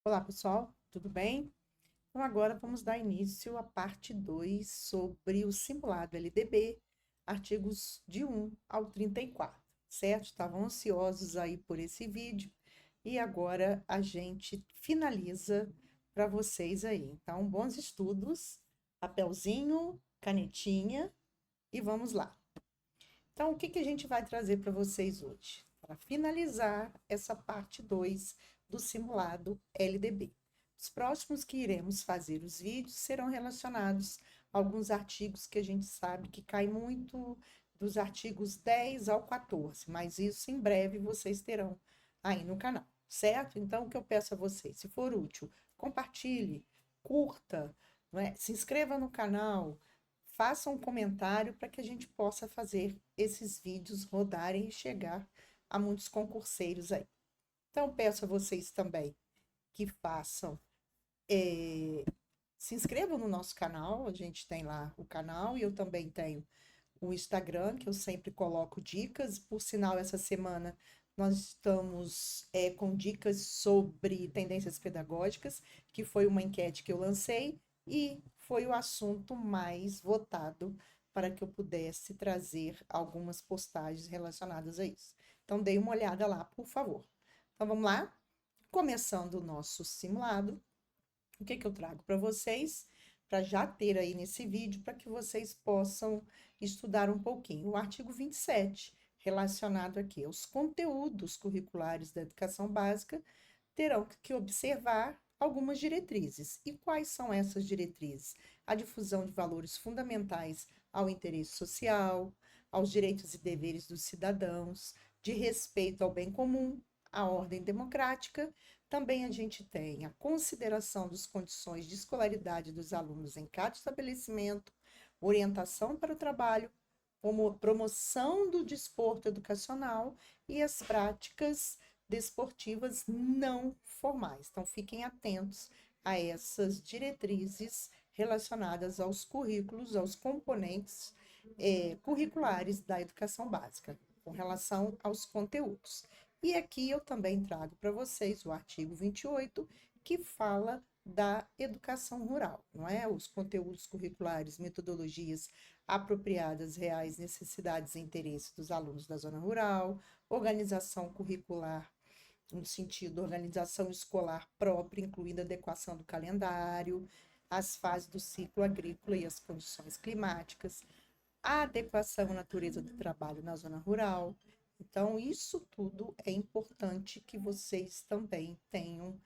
Olá, pessoal, tudo bem? Então, agora vamos dar início à parte 2 sobre o simulado LDB, artigos de 1 ao 34, certo? Estavam ansiosos aí por esse vídeo e agora a gente finaliza para vocês aí. Então, bons estudos, papelzinho, canetinha e vamos lá. Então, o que que a gente vai trazer para vocês hoje? Para finalizar essa parte 2 do simulado LDB. Os próximos que iremos fazer os vídeos serão relacionados a alguns artigos que a gente sabe que cai muito dos artigos 10 ao 14, mas isso em breve vocês terão aí no canal, certo? Então, o que eu peço a vocês, se for útil, compartilhe, curta, não é? Se inscreva no canal, faça um comentário para que a gente possa fazer esses vídeos rodarem e chegar a muitos concurseiros aí. Então, peço a vocês também que façam, se inscrevam no nosso canal, a gente tem lá o canal e eu também tenho o Instagram, que eu sempre coloco dicas. Por sinal, essa semana nós estamos com dicas sobre tendências pedagógicas, que foi uma enquete que eu lancei e foi o assunto mais votado para que eu pudesse trazer algumas postagens relacionadas a isso. Então, dê uma olhada lá, por favor. Então, vamos lá? Começando o nosso simulado, o que que eu trago para vocês? Para já ter aí nesse vídeo, para que vocês possam estudar um pouquinho. O artigo 27, relacionado aqui aos conteúdos curriculares da educação básica, terão que observar algumas diretrizes. E quais são essas diretrizes? A difusão de valores fundamentais ao interesse social, aos direitos e deveres dos cidadãos, de respeito ao bem comum, à ordem democrática. Também a gente tem a consideração das condições de escolaridade dos alunos em cada estabelecimento, orientação para o trabalho, como promoção do desporto educacional e as práticas desportivas não formais. Então, fiquem atentos a essas diretrizes relacionadas aos currículos, aos componentes curriculares da educação básica, com relação aos conteúdos. E aqui eu também trago para vocês o artigo 28, que fala da educação rural, não é? Os conteúdos curriculares, metodologias apropriadas, reais necessidades e interesses dos alunos da zona rural, organização curricular no sentido organização escolar própria, incluindo a adequação do calendário, as fases do ciclo agrícola e as condições climáticas, a adequação à natureza do trabalho na zona rural. Então, isso tudo é importante que vocês também tenham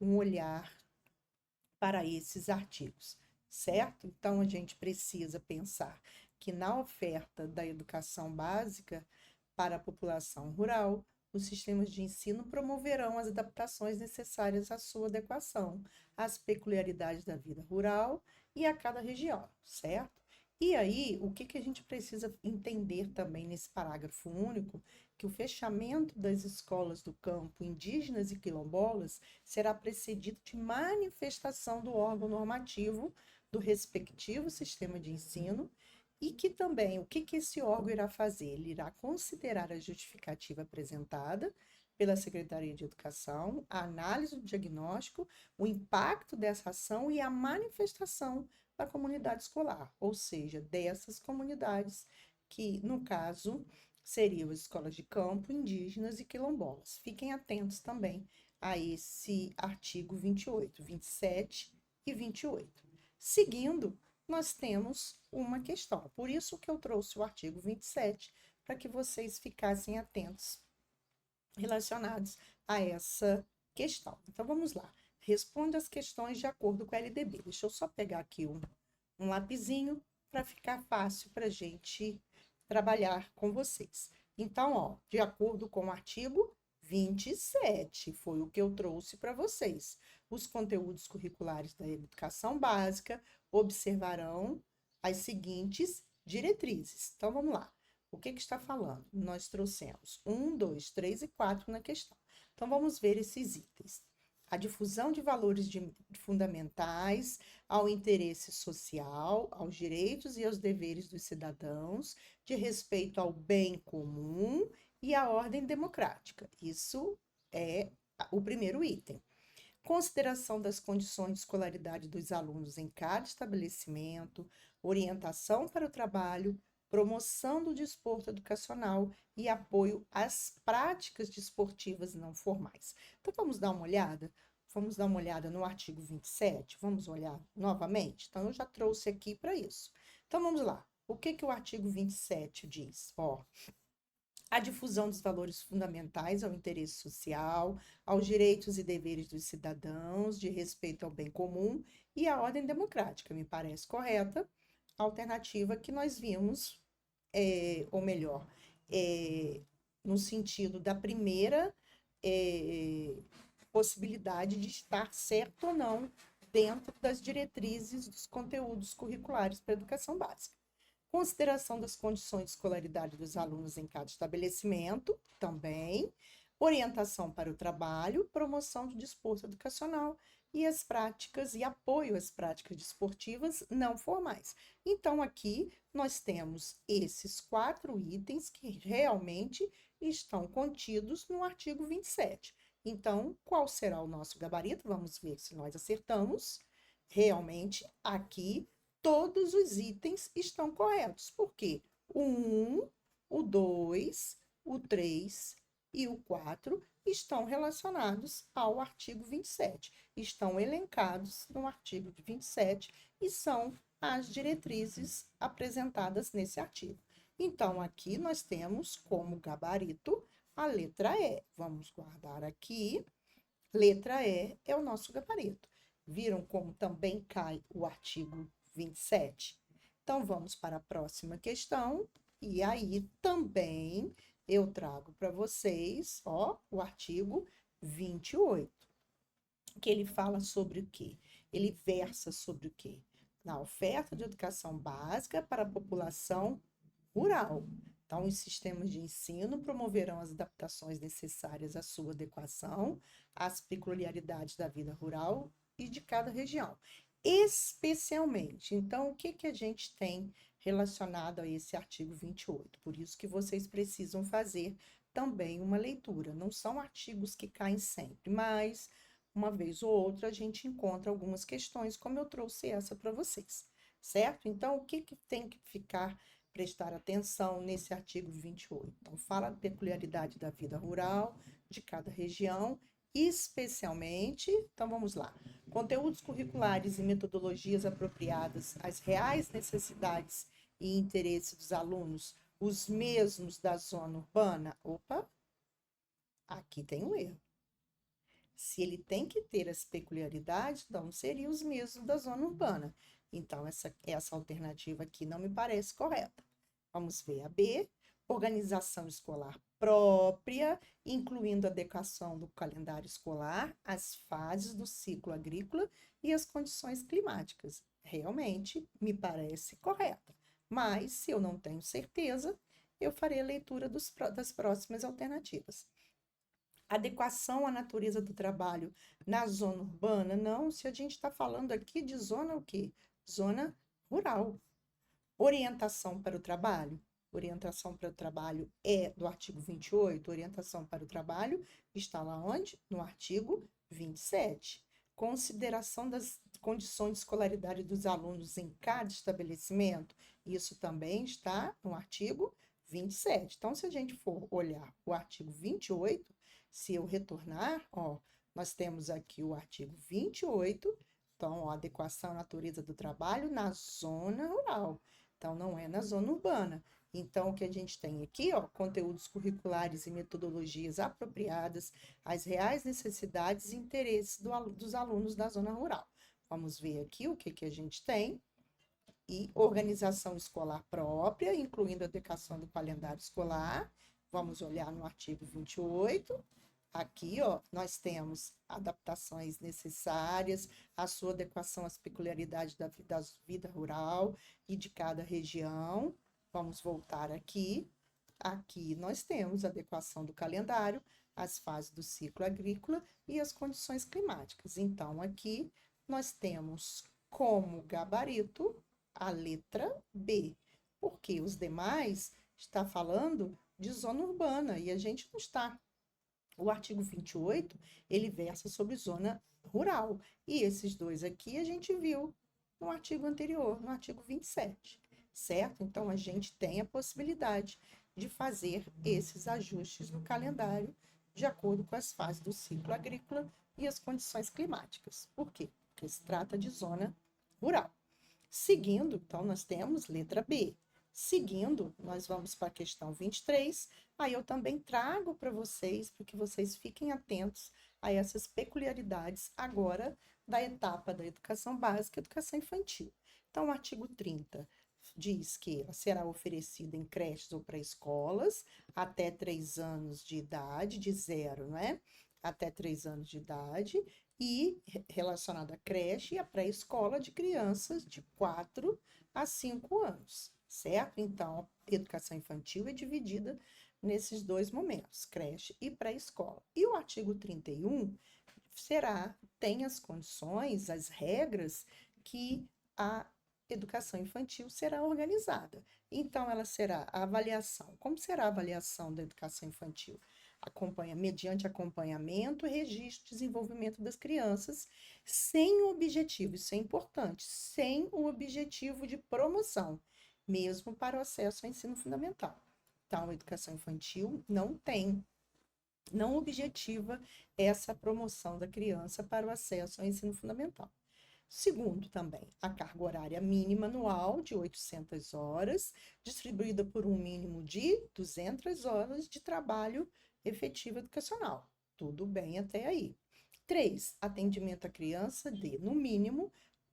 um olhar para esses artigos, certo? Então, a gente precisa pensar que na oferta da educação básica para a população rural, os sistemas de ensino promoverão as adaptações necessárias à sua adequação, às peculiaridades da vida rural e a cada região, certo? E aí, o que que a gente precisa entender também nesse parágrafo único? Que o fechamento das escolas do campo indígenas e quilombolas será precedido de manifestação do órgão normativo do respectivo sistema de ensino e que também, o que que esse órgão irá fazer? Ele irá considerar a justificativa apresentada pela Secretaria de Educação, a análise do diagnóstico, o impacto dessa ação e a manifestação da comunidade escolar, ou seja, dessas comunidades que, no caso, seriam as escolas de campo, indígenas e quilombolas. Fiquem atentos também a esse artigo 28, 27 e 28. Seguindo, nós temos uma questão. Por isso que eu trouxe o artigo 27, para que vocês ficassem atentos relacionados a essa questão. Então, vamos lá. Responda as questões de acordo com a LDB. Deixa eu só pegar aqui um lapisinho para ficar fácil para a gente trabalhar com vocês. Então, ó, de acordo com o artigo 27, foi o que eu trouxe para vocês. Os conteúdos curriculares da educação básica observarão as seguintes diretrizes. Então, vamos lá. O que que está falando? Nós trouxemos 1, 2, 3 e 4 na questão. Então, vamos ver esses itens. A difusão de valores fundamentais ao interesse social, aos direitos e aos deveres dos cidadãos, de respeito ao bem comum e à ordem democrática. Isso é o primeiro item. consideração das condições de escolaridade dos alunos em cada estabelecimento, orientação para o trabalho, promoção do desporto educacional e apoio às práticas desportivas não formais. Então, vamos dar uma olhada? Vamos dar uma olhada no artigo 27? Vamos olhar novamente? Então, eu já trouxe aqui para isso. Então, vamos lá. O que que o artigo 27 diz? Ó, a difusão dos valores fundamentais ao interesse social, aos direitos e deveres dos cidadãos, de respeito ao bem comum e à ordem democrática. Me parece correta a alternativa que nós vimos, ou melhor, é, no sentido da primeira é, possibilidade de estar certo ou não dentro das diretrizes dos conteúdos curriculares para a educação básica. Consideração das condições de escolaridade dos alunos em cada estabelecimento, também. Orientação para o trabalho, promoção do desporto educacional e as práticas e apoio às práticas desportivas não formais. Então, aqui nós temos esses 4 itens que realmente estão contidos no artigo 27. Então, qual será o nosso gabarito? Vamos ver se nós acertamos. Realmente, aqui todos os itens estão corretos. Por quê? O 1, o 2, o 3 e o 4 estão relacionados ao artigo 27. Estão elencados no artigo 27 e são as diretrizes apresentadas nesse artigo. Então, aqui nós temos como gabarito a letra E. Vamos guardar aqui. Letra E é o nosso gabarito. Viram como também cai o artigo 27? Então, vamos para a próxima questão. E aí também eu trago para vocês, ó, o artigo 28, que ele fala sobre o quê? Ele versa sobre o quê? Na oferta de educação básica para a população rural. Então, os sistemas de ensino promoverão as adaptações necessárias à sua adequação, às peculiaridades da vida rural e de cada região. Especialmente, então, o que que a gente tem relacionado a esse artigo 28? Por isso que vocês precisam fazer também uma leitura. Não são artigos que caem sempre, mas uma vez ou outra a gente encontra algumas questões, como eu trouxe essa para vocês, certo? Então, o que que tem que prestar atenção nesse artigo 28? Então, fala da peculiaridade da vida rural de cada região, especialmente, então vamos lá, conteúdos curriculares e metodologias apropriadas às reais necessidades e interesses dos alunos, os mesmos da zona urbana. Opa, aqui tem um erro. Se ele tem que ter as peculiaridades, então seriam os mesmos da zona urbana. Então, essa alternativa aqui não me parece correta. Vamos ver a B. Organização escolar própria, incluindo a adequação do calendário escolar, as fases do ciclo agrícola e as condições climáticas. Realmente me parece correta. Mas, se eu não tenho certeza, eu farei a leitura das próximas alternativas. Adequação à natureza do trabalho na zona urbana? Não, se a gente está falando aqui de zona o quê? Zona rural. Orientação para o trabalho? Orientação para o trabalho é do artigo 28. Orientação para o trabalho está lá onde? No artigo 27. Consideração das condições de escolaridade dos alunos em cada estabelecimento? Isso também está no artigo 27. Então, se a gente for olhar o artigo 28, se eu retornar, ó, nós temos aqui o artigo 28, então, ó, adequação à natureza do trabalho na zona rural. Então, não é na zona urbana. Então, o que a gente tem aqui, ó, conteúdos curriculares e metodologias apropriadas às reais necessidades e interesses dos alunos da zona rural. Vamos ver aqui o que que a gente tem. E organização escolar própria, incluindo a adequação do calendário escolar. Vamos olhar no artigo 28. Aqui, ó, nós temos adaptações necessárias, a sua adequação às peculiaridades da vida rural e de cada região. Vamos voltar aqui. Aqui nós temos a adequação do calendário, as fases do ciclo agrícola e as condições climáticas. Então, aqui nós temos como gabarito a letra B, porque os demais está falando de zona urbana e a gente não está. O artigo 28, ele versa sobre zona rural. E esses dois aqui a gente viu no artigo anterior, no artigo 27, certo? Então, a gente tem a possibilidade de fazer esses ajustes no calendário de acordo com as fases do ciclo agrícola e as condições climáticas. Por quê? Porque se trata de zona rural. Seguindo, então, nós temos letra B. Seguindo, nós vamos para a questão 23. Aí eu também trago para vocês, para que vocês fiquem atentos a essas peculiaridades agora da etapa da educação básica e educação infantil. Então, o artigo 30 diz que será oferecida em creches ou pré-escolas até 3 anos de idade, de zero, não é? Até 3 anos de idade, e relacionado à creche e à pré-escola de crianças de 4 a 5 anos, certo? Então, a educação infantil é dividida nesses dois momentos, creche e pré-escola. E o artigo 31 tem as condições, as regras que a educação infantil será organizada. Então, ela será a avaliação. Como será a avaliação da educação infantil? Mediante acompanhamento, registro e desenvolvimento das crianças, sem o objetivo, isso é importante, sem o objetivo de promoção, mesmo para o acesso ao ensino fundamental. Então, a educação infantil não objetiva essa promoção da criança para o acesso ao ensino fundamental. Segundo, também, a carga horária mínima anual de 800 horas, distribuída por um mínimo de 200 horas de trabalho efetivo educacional. Tudo bem até aí. 3. Atendimento à criança de, no mínimo,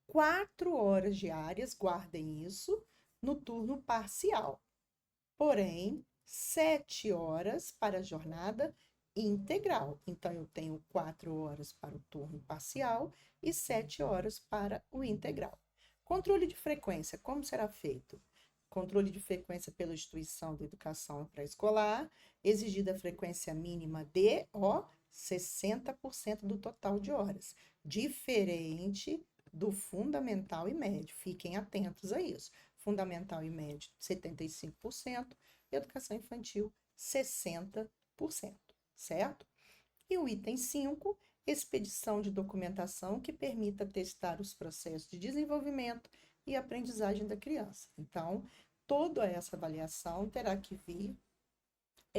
4 horas diárias, guardem isso, no turno parcial. Porém, 7 horas para a jornada integral. Então, eu tenho 4 horas para o turno parcial e 7 horas para o integral. Controle de frequência, como será feito? Controle de frequência pela instituição de educação pré-escolar, exigida a frequência mínima de 60% do total de horas, diferente do fundamental e médio. Fiquem atentos a isso. Fundamental e médio, 75%, e educação infantil, 60%, certo? E o item 5, expedição de documentação que permita testar os processos de desenvolvimento e aprendizagem da criança. Então, toda essa avaliação terá que vir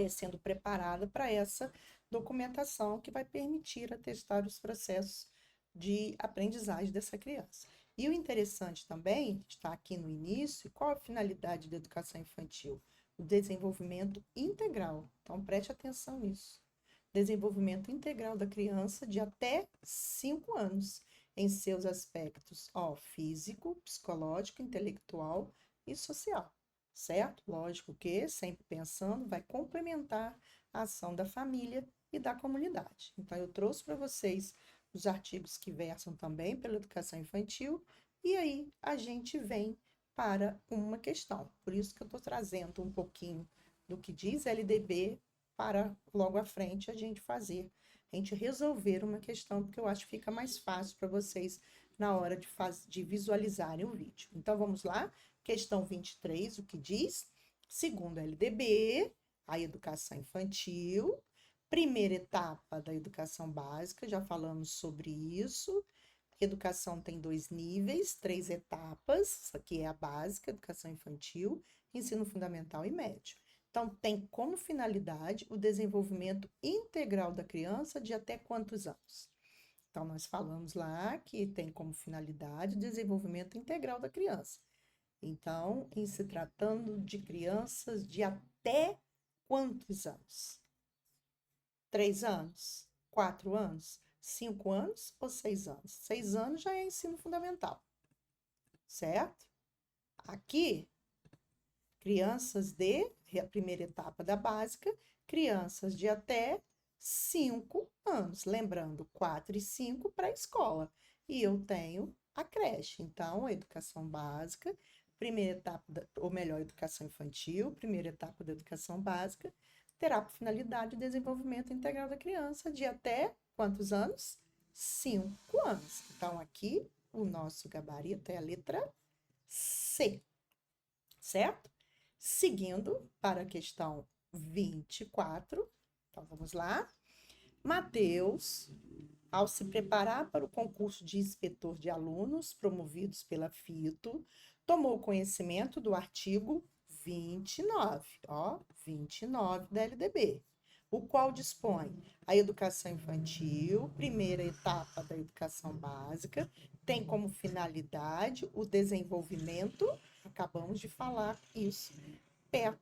sendo preparada para essa documentação que vai permitir atestar os processos de aprendizagem dessa criança. E o interessante também, está aqui no início, qual a finalidade da educação infantil? O desenvolvimento integral. Então, preste atenção nisso. Desenvolvimento integral da criança de até 5 anos, em seus aspectos físico, psicológico, intelectual e social, certo? Lógico que, sempre pensando, vai complementar a ação da família e da comunidade. Então, eu trouxe para vocês os artigos que versam também pela educação infantil, e aí a gente vem para uma questão. Por isso que eu estou trazendo um pouquinho do que diz LDB para logo à frente a gente resolver uma questão, porque eu acho que fica mais fácil para vocês na hora de visualizarem o vídeo. Então, vamos lá. Questão 23, o que diz? Segundo a LDB, a educação infantil, primeira etapa da educação básica, já falamos sobre isso. Educação tem 2 níveis, 3 etapas, isso aqui é a básica, educação infantil, ensino fundamental e médio. Então, tem como finalidade o desenvolvimento integral da criança de até quantos anos? Então, nós falamos lá que tem como finalidade o desenvolvimento integral da criança. Então, em se tratando de crianças de até quantos anos? 3 anos? 4 anos? 5 anos ou 6 anos? 6 anos já é ensino fundamental, certo? Aqui, crianças a primeira etapa da básica, crianças de até 5 anos. Lembrando, 4 e 5 para a escola. E eu tenho a creche. Então, a educação básica, primeira etapa, ou melhor, educação infantil, primeira etapa da educação básica, terá por finalidade o desenvolvimento integral da criança de até quantos anos? 5 anos. Então, aqui, o nosso gabarito é a letra C, certo? Seguindo para a questão 24, então vamos lá. Mateus, ao se preparar para o concurso de inspetor de alunos promovidos pela FITO, tomou conhecimento do artigo 29, ó, 29 da LDB, o qual dispõe a educação infantil, primeira etapa da educação básica, tem como finalidade o desenvolvimento, acabamos de falar isso,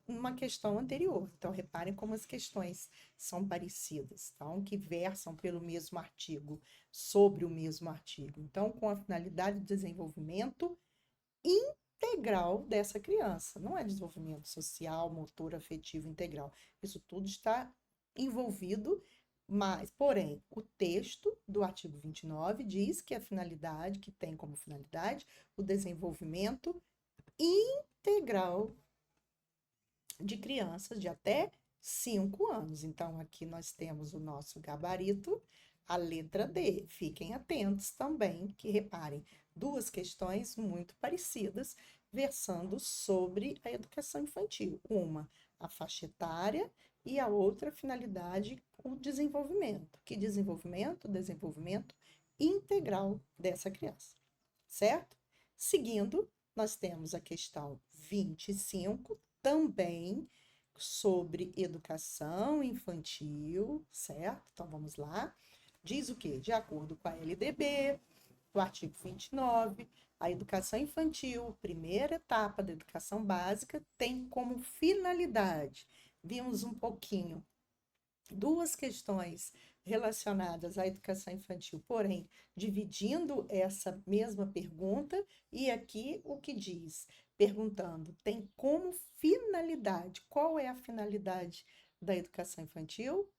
uma questão anterior. Então, reparem como as questões são parecidas, então, que versam pelo mesmo artigo, sobre o mesmo artigo. Então, com a finalidade de desenvolvimento integral dessa criança. Não é desenvolvimento social, motor, afetivo integral. Isso tudo está envolvido, mas, porém, o texto do artigo 29 diz que a finalidade, que tem como finalidade o desenvolvimento integral de crianças de até 5 anos. Então, aqui nós temos o nosso gabarito, a letra D. Fiquem atentos também, que reparem, duas questões muito parecidas, versando sobre a educação infantil. Uma, a faixa etária, e a outra, a finalidade, o desenvolvimento. Que desenvolvimento? Desenvolvimento integral dessa criança, certo? Seguindo, nós temos a questão 25, também sobre educação infantil, certo? Então vamos lá. Diz o quê? De acordo com a LDB, o artigo 29, a educação infantil, primeira etapa da educação básica, tem como finalidade, vimos um pouquinho, duas questões relacionadas à educação infantil, porém, dividindo essa mesma pergunta, e aqui o que diz? Perguntando, tem como finalidade, qual é a finalidade da educação infantil?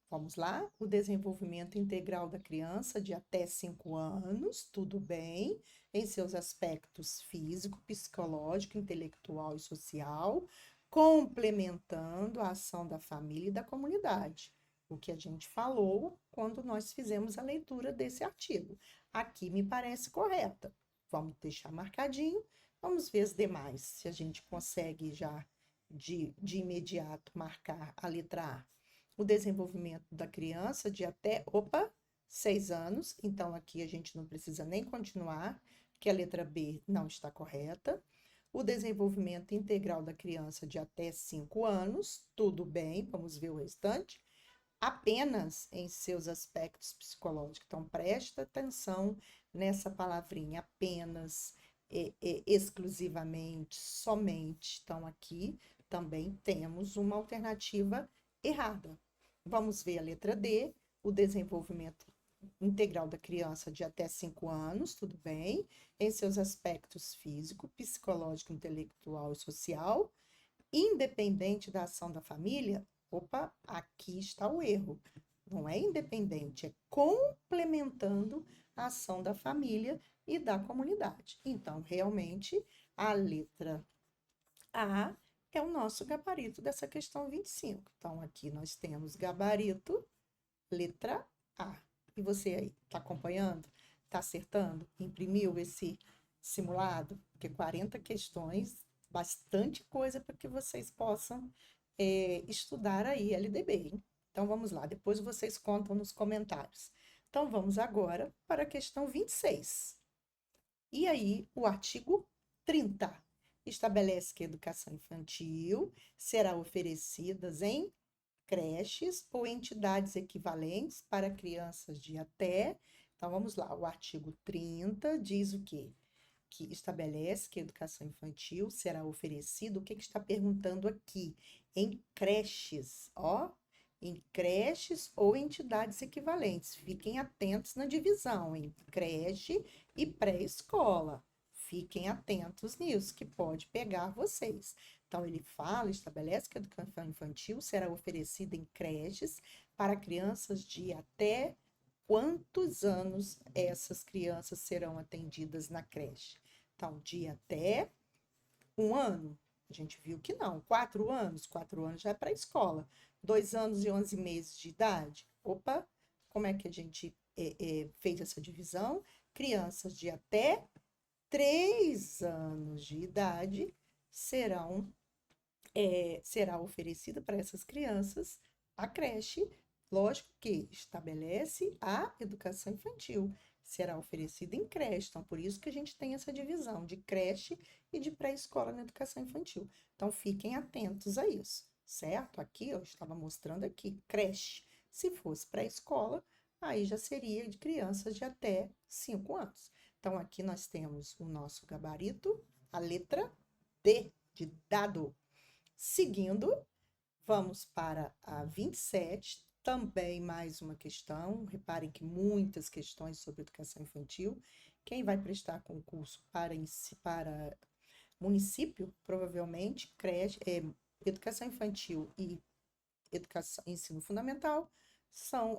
Vamos lá, o desenvolvimento integral da criança de até 5 anos, tudo bem, em seus aspectos físico, psicológico, intelectual e social, complementando a ação da família e da comunidade. O que a gente falou quando nós fizemos a leitura desse artigo. Aqui me parece correta. Vamos deixar marcadinho, vamos ver as demais, se a gente consegue já de imediato marcar a letra A. O desenvolvimento da criança de até, 6 anos, então aqui a gente não precisa nem continuar, porque a letra B não está correta. O desenvolvimento integral da criança de até 5 anos, tudo bem, vamos ver o restante, apenas em seus aspectos psicológicos. Então, presta atenção nessa palavrinha, apenas, exclusivamente, somente. Então, aqui também temos uma alternativa errada. Vamos ver a letra D, o desenvolvimento integral da criança de até 5 anos, tudo bem, em seus aspectos físico, psicológico, intelectual e social, independente da ação da família. Aqui está o erro. Não é independente, é complementando a ação da família e da comunidade. Então, realmente, a letra A é o nosso gabarito dessa questão 25. Então, aqui nós temos gabarito, letra A. E você aí, está acompanhando? Está acertando? Imprimiu esse simulado? Porque 40 questões, bastante coisa para que vocês possam estudar aí LDB, hein? Então vamos lá, depois vocês contam nos comentários. Então vamos agora para a questão 26. E aí, o artigo 30 estabelece que a educação infantil será oferecida em creches ou entidades equivalentes para crianças de até. Então vamos lá, o artigo 30 diz o quê? Que estabelece que a educação infantil será oferecida, o que está perguntando aqui? Em creches, ó, em creches ou entidades equivalentes. Fiquem atentos na divisão entre creche e pré-escola. Fiquem atentos nisso, que pode pegar vocês. Então, ele fala, estabelece que a educação infantil será oferecida em creches para crianças de até quantos anos essas crianças serão atendidas na creche. Então, de até 1 ano. A gente viu que não. 4 anos? 4 anos já é para a escola. 2 anos e 11 meses de idade? Como é que a gente fez essa divisão? Crianças de até 3 anos de idade será oferecida para essas crianças a creche Lógico que estabelece a educação infantil, será oferecida em creche. Então, por isso que a gente tem essa divisão de creche e de pré-escola na educação infantil. Então, fiquem atentos a isso, certo? Aqui eu estava mostrando aqui, creche. Se fosse pré-escola, aí já seria de crianças de até 5 anos. Então, aqui nós temos o nosso gabarito, a letra D de dado. Seguindo, vamos para a 27, também mais uma questão. Reparem que muitas questões sobre educação infantil. Quem vai prestar concurso para município, provavelmente, creche, educação infantil e educação, ensino fundamental,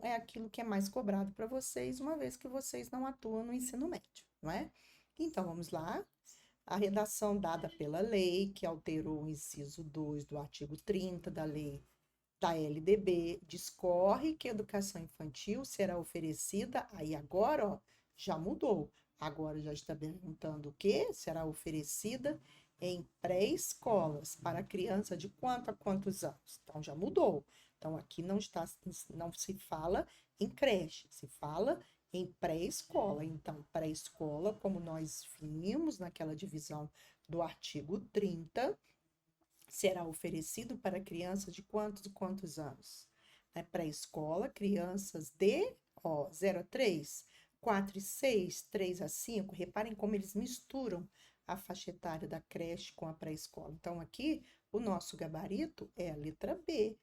é aquilo que é mais cobrado para vocês, uma vez que vocês não atuam no ensino médio, não é? Então, vamos lá. A redação dada pela lei, que alterou o inciso 2 do artigo 30 da lei da LDB, discorre que a educação infantil será oferecida, aí agora, ó, já mudou. Agora já está perguntando o quê? Será oferecida em pré-escolas para criança de quanto a quantos anos? Então já mudou. Então aqui não se fala em creche, se fala em pré-escola. Então, pré-escola, como nós vimos naquela divisão do artigo 30, será oferecido para crianças de quantos anos? Pré-escola, crianças de 0 a 3, 4 e 6, 3 a 5. Reparem como eles misturam a faixa etária da creche com a pré-escola. Então, aqui, o nosso gabarito é a letra B,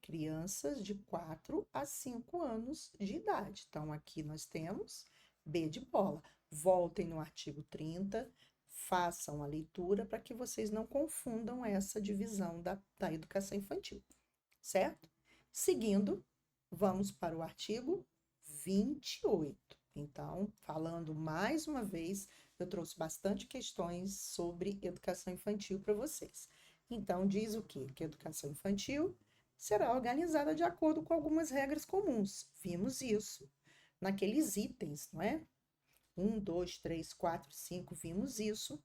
crianças de 4 a 5 anos de idade. Então, aqui nós temos B de bola. Voltem no artigo 30, façam a leitura para que vocês não confundam essa divisão da educação infantil, certo? Seguindo, vamos para o artigo 28. Então, falando mais uma vez, eu trouxe bastante questões sobre educação infantil para vocês. Então, diz o quê? Que a educação infantil será organizada de acordo com algumas regras comuns. Vimos isso naqueles itens, não é? 1, 2, 3, 4, 5, vimos isso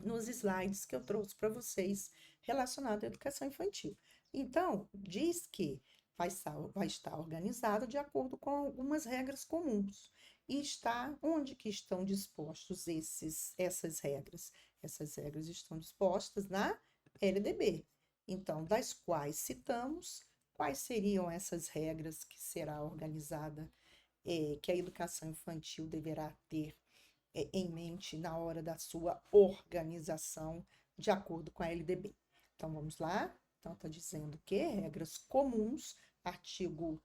nos slides que eu trouxe para vocês relacionado à educação infantil. Então, diz que vai estar organizado de acordo com algumas regras comuns. E está onde que estão dispostos essas regras? Essas regras estão dispostas na LDB. Então, das quais citamos, quais seriam essas regras que será organizada, que a educação infantil deverá ter em mente na hora da sua organização de acordo com a LDB. Então, vamos lá. Então, está dizendo que regras comuns, artigo,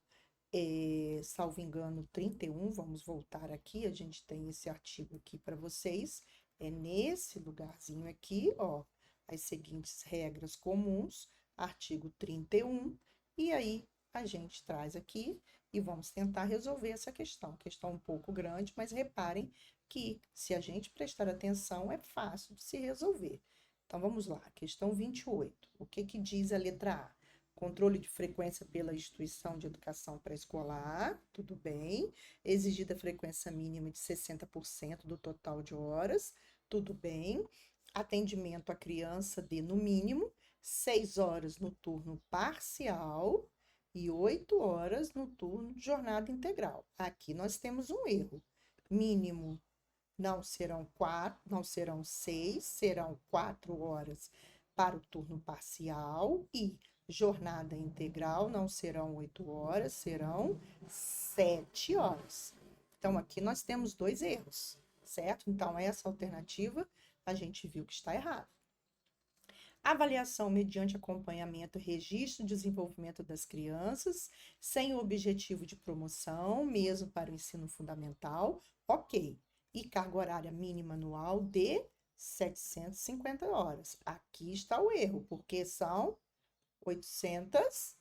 salvo engano, 31. Vamos voltar aqui, a gente tem esse artigo aqui para vocês. É nesse lugarzinho aqui, ó, as seguintes regras comuns, artigo 31. E aí, a gente traz aqui e vamos tentar resolver essa questão. Questão um pouco grande, mas reparem que, se a gente prestar atenção, é fácil de se resolver. Então, vamos lá. Questão 28. O que que diz a letra A? Controle de frequência pela instituição de educação pré-escolar, tudo bem. Exigida frequência mínima de 60% do total de horas, tudo bem. Atendimento à criança de, no mínimo, 6 horas no turno parcial e 8 horas no turno de jornada integral. Aqui nós temos um erro. Mínimo não serão 4, não serão 6, serão 4 horas para o turno parcial e jornada integral não serão 8 horas, serão 7 horas. Então, aqui nós temos dois erros, certo? Então, essa alternativa a gente viu que está errada. Avaliação mediante acompanhamento, registro e desenvolvimento das crianças, sem o objetivo de promoção, mesmo para o ensino fundamental, ok. E carga horária mínima anual de 750 horas. Aqui está o erro, porque são 800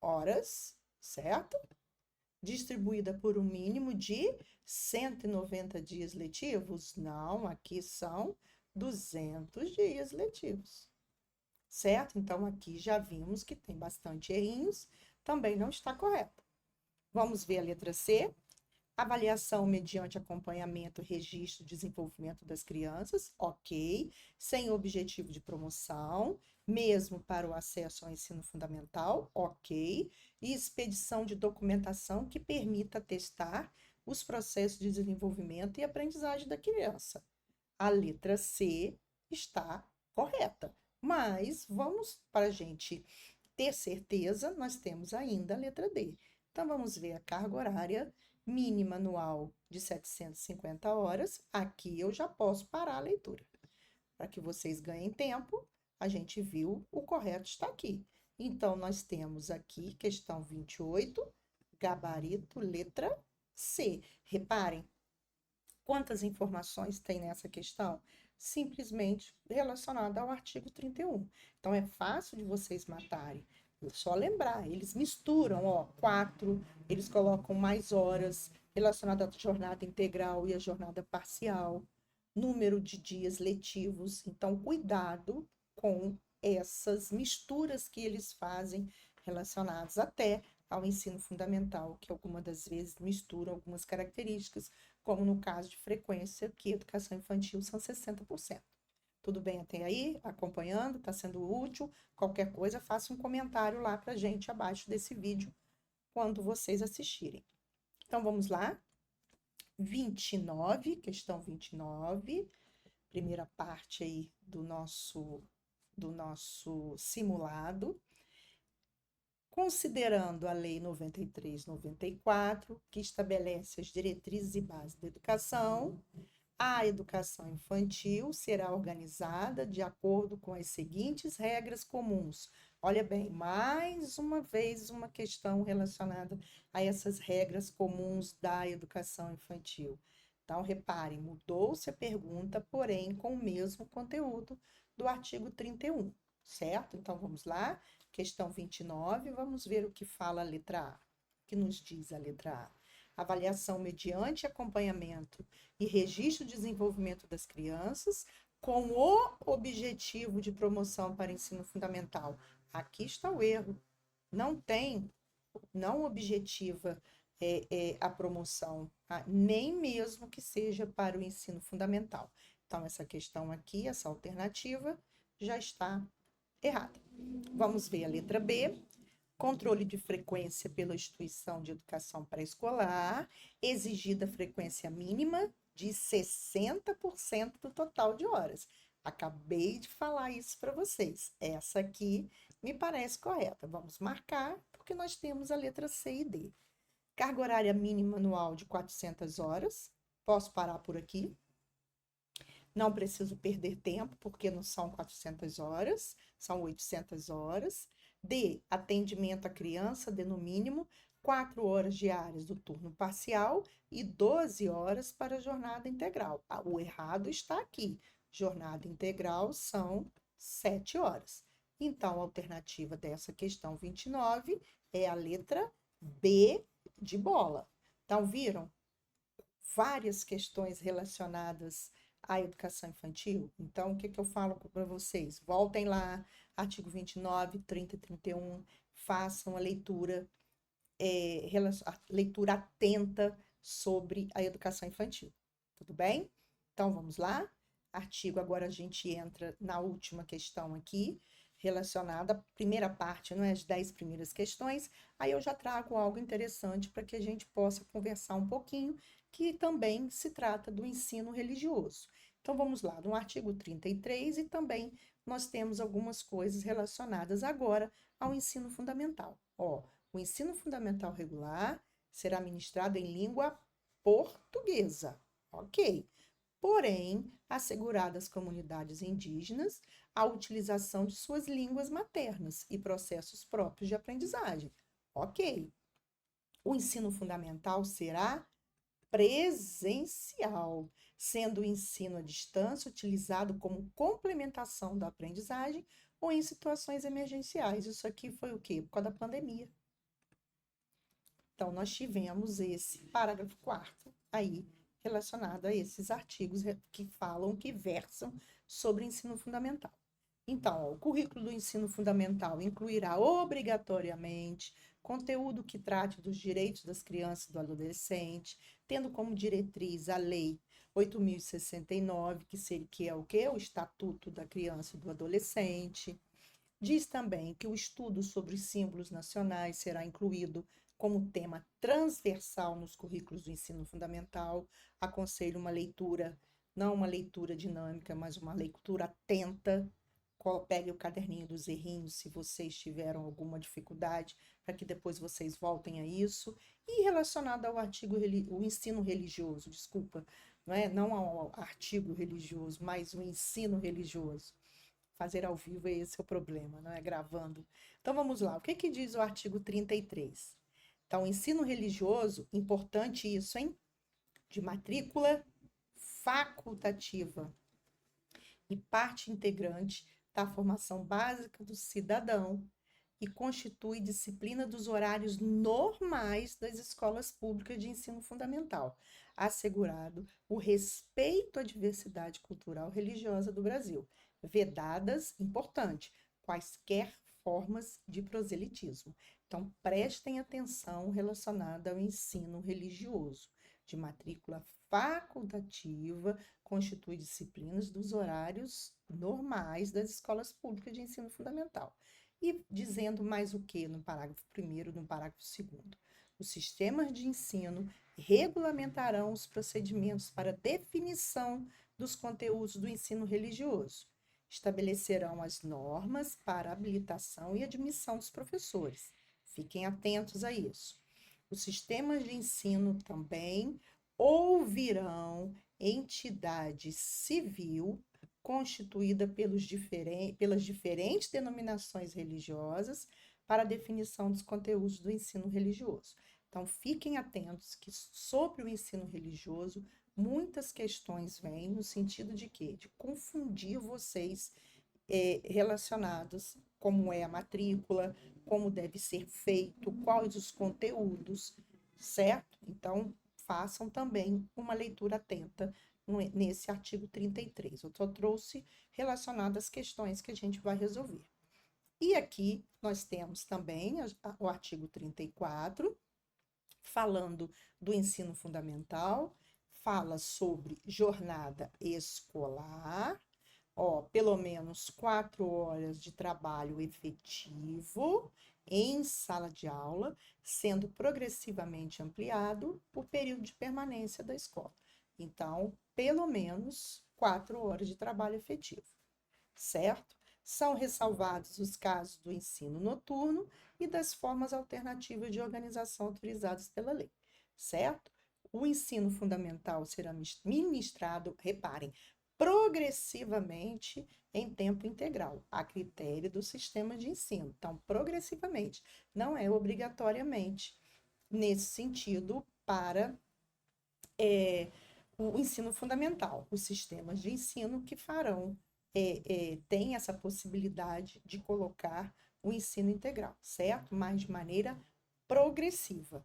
horas, certo? Distribuída por um mínimo de 190 dias letivos? Não, aqui são 200 dias letivos, certo? Então, aqui já vimos que tem bastante errinhos, também não está correto. Vamos ver a letra C. Avaliação mediante acompanhamento, registro e desenvolvimento das crianças, ok. Sem objetivo de promoção, mesmo para o acesso ao ensino fundamental, ok. E expedição de documentação que permita testar os processos de desenvolvimento e aprendizagem da criança. A letra C está correta. Mas vamos, para a gente ter certeza, nós temos ainda a letra D. Então, vamos ver a carga horária mínima anual de 750 horas. Aqui eu já posso parar a leitura. Para que vocês ganhem tempo, a gente viu o correto está aqui. Então, nós temos aqui questão 28, gabarito, letra C. Reparem, quantas informações tem nessa questão? Simplesmente relacionada ao artigo 31. Então, é fácil de vocês matarem. É só lembrar, eles misturam, ó, 4, eles colocam mais horas relacionada à jornada integral e à jornada parcial, número de dias letivos. Então, cuidado com essas misturas que eles fazem relacionadas até ao ensino fundamental, que algumas das vezes misturam algumas características, como no caso de frequência, que educação infantil são 60%. Tudo bem até aí? Acompanhando? Está sendo útil? Qualquer coisa, faça um comentário lá para a gente abaixo desse vídeo quando vocês assistirem. Então, vamos lá. 29, questão 29, primeira parte aí do nosso simulado. Considerando a Lei 93/94, que estabelece as diretrizes e bases da educação, a educação infantil será organizada de acordo com as seguintes regras comuns. Olha bem, mais uma vez uma questão relacionada a essas regras comuns da educação infantil. Então, reparem, mudou-se a pergunta, porém com o mesmo conteúdo do artigo 31, certo? Então, vamos lá. Questão 29, vamos ver o que fala a letra A. O que nos diz a letra A? Avaliação mediante acompanhamento e registro de desenvolvimento das crianças com o objetivo de promoção para ensino fundamental. Aqui está o erro. Não objetiva a promoção, tá? Nem mesmo que seja para o ensino fundamental. Então, essa questão aqui, essa alternativa, já está errada. Vamos ver a letra B. Controle de frequência pela instituição de educação pré-escolar, exigida frequência mínima de 60% do total de horas. Acabei de falar isso para vocês. Essa aqui me parece correta. Vamos marcar, porque nós temos a letra C e D. Carga horária mínima anual de 400 horas. Posso parar por aqui? Não preciso perder tempo, porque não são 400 horas, são 800 horas. D, atendimento à criança de, no mínimo, 4 horas diárias do turno parcial e 12 horas para a jornada integral. O errado está aqui. Jornada integral são 7 horas. Então, a alternativa dessa questão 29 é a letra B de bola. Então, viram? Várias questões relacionadas à educação infantil. Então, o que eu falo para vocês? Voltem lá, artigo 29, 30 e 31, façam a leitura atenta sobre a educação infantil. Tudo bem? Então, vamos lá. Artigo, agora a gente entra na última questão aqui, relacionada à primeira parte, não é? As 10 primeiras questões. Aí eu já trago algo interessante para que a gente possa conversar um pouquinho, que também se trata do ensino religioso. Então, vamos lá, no artigo 33, e também nós temos algumas coisas relacionadas agora ao ensino fundamental. Ó, o ensino fundamental regular será ministrado em língua portuguesa, ok? Porém, assegurada às comunidades indígenas a utilização de suas línguas maternas e processos próprios de aprendizagem, ok? O ensino fundamental será presencial, sendo o ensino à distância utilizado como complementação da aprendizagem ou em situações emergenciais. Isso aqui foi o quê? Por causa da pandemia. Então, nós tivemos esse parágrafo 4º aí, relacionado a esses artigos que falam, que versam sobre ensino fundamental. Então, ó, o currículo do ensino fundamental incluirá obrigatoriamente conteúdo que trate dos direitos das crianças e do adolescente, tendo como diretriz a Lei 8.069, que é o quê? O Estatuto da Criança e do Adolescente. Diz também que o estudo sobre os símbolos nacionais será incluído como tema transversal nos currículos do ensino fundamental. Aconselho uma leitura, não uma leitura dinâmica, mas uma leitura atenta. Pegue o caderninho dos errinhos se vocês tiveram alguma dificuldade, para que depois vocês voltem a isso. E relacionado ao o ensino religioso, desculpa, não ao artigo religioso, mas o ensino religioso. Fazer ao vivo, esse é o problema, não é? Gravando. Então vamos lá. O que que diz o artigo 33? Então, ensino religioso, importante isso, hein? De matrícula facultativa e parte integrante da formação básica do cidadão e constitui disciplina dos horários normais das escolas públicas de ensino fundamental, assegurado o respeito à diversidade cultural religiosa do Brasil, vedadas, importante, quaisquer formas de proselitismo. Então, prestem atenção relacionada ao ensino religioso, de matrícula facultativa, constitui disciplinas dos horários normais das escolas públicas de ensino fundamental. E dizendo mais o que no parágrafo 1º e no parágrafo 2º? Os sistemas de ensino regulamentarão os procedimentos para definição dos conteúdos do ensino religioso. Estabelecerão as normas para habilitação e admissão dos professores. Fiquem atentos a isso. Os sistemas de ensino também ouvirão entidade civil constituída pelas diferentes denominações religiosas para a definição dos conteúdos do ensino religioso. Então, fiquem atentos que sobre o ensino religioso, muitas questões vêm no sentido de quê? De confundir vocês relacionados, como é a matrícula, como deve ser feito, quais os conteúdos, certo? Então, façam também uma leitura atenta nesse artigo 33. Eu só trouxe relacionado às questões que a gente vai resolver. E aqui nós temos também o artigo 34, falando do ensino fundamental, fala sobre jornada escolar, pelo menos 4 horas de trabalho efetivo em sala de aula, sendo progressivamente ampliado o período de permanência da escola. Então, pelo menos 4 horas de trabalho efetivo, certo? São ressalvados os casos do ensino noturno e das formas alternativas de organização autorizadas pela lei, certo? O ensino fundamental será ministrado, reparem, progressivamente em tempo integral, a critério do sistema de ensino. Então, progressivamente, não é obrigatoriamente nesse sentido para o ensino fundamental. Os sistemas de ensino que farão, têm essa possibilidade de colocar o ensino integral, certo? Mas de maneira progressiva.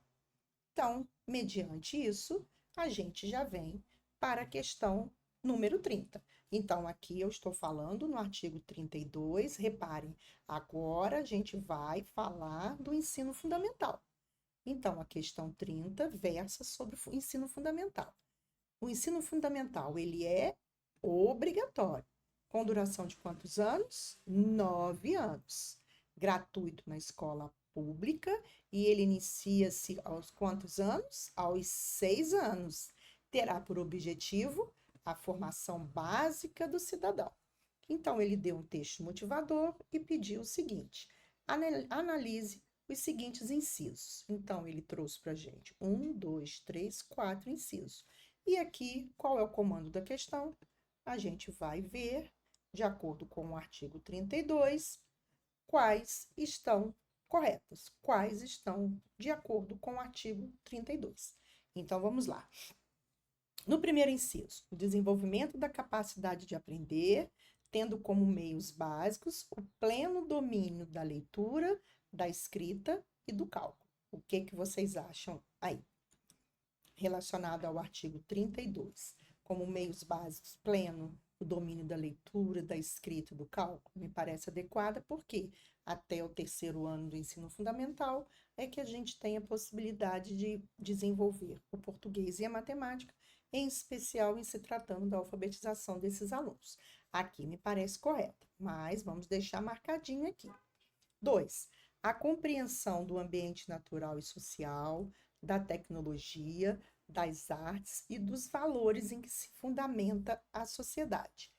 Então, mediante isso, a gente já vem para a questão número 30. Então, aqui eu estou falando no artigo 32, reparem, agora a gente vai falar do ensino fundamental. Então, a questão 30 versa sobre o ensino fundamental. O ensino fundamental, ele é obrigatório. Com duração de quantos anos? 9 anos. Gratuito na escola pública e ele inicia-se aos quantos anos? Aos 6 anos. Terá por objetivo a formação básica do cidadão. Então, ele deu um texto motivador e pediu o seguinte: analise os seguintes incisos. Então, ele trouxe para a gente 1, 2, 3, 4 incisos. E aqui, qual é o comando da questão? A gente vai ver, de acordo com o artigo 32, quais estão corretas, quais estão de acordo com o artigo 32. Então, vamos lá. No primeiro inciso, o desenvolvimento da capacidade de aprender, tendo como meios básicos o pleno domínio da leitura, da escrita e do cálculo. O que vocês acham aí? Relacionado ao artigo 32, como meios básicos pleno, o domínio da leitura, da escrita e do cálculo, me parece adequada, porque até o 3º ano do ensino fundamental, é que a gente tem a possibilidade de desenvolver o português e a matemática, em especial em se tratando da alfabetização desses alunos. Aqui me parece correto, mas vamos deixar marcadinho aqui. 2. A compreensão do ambiente natural e social, da tecnologia, das artes e dos valores em que se fundamenta a sociedade,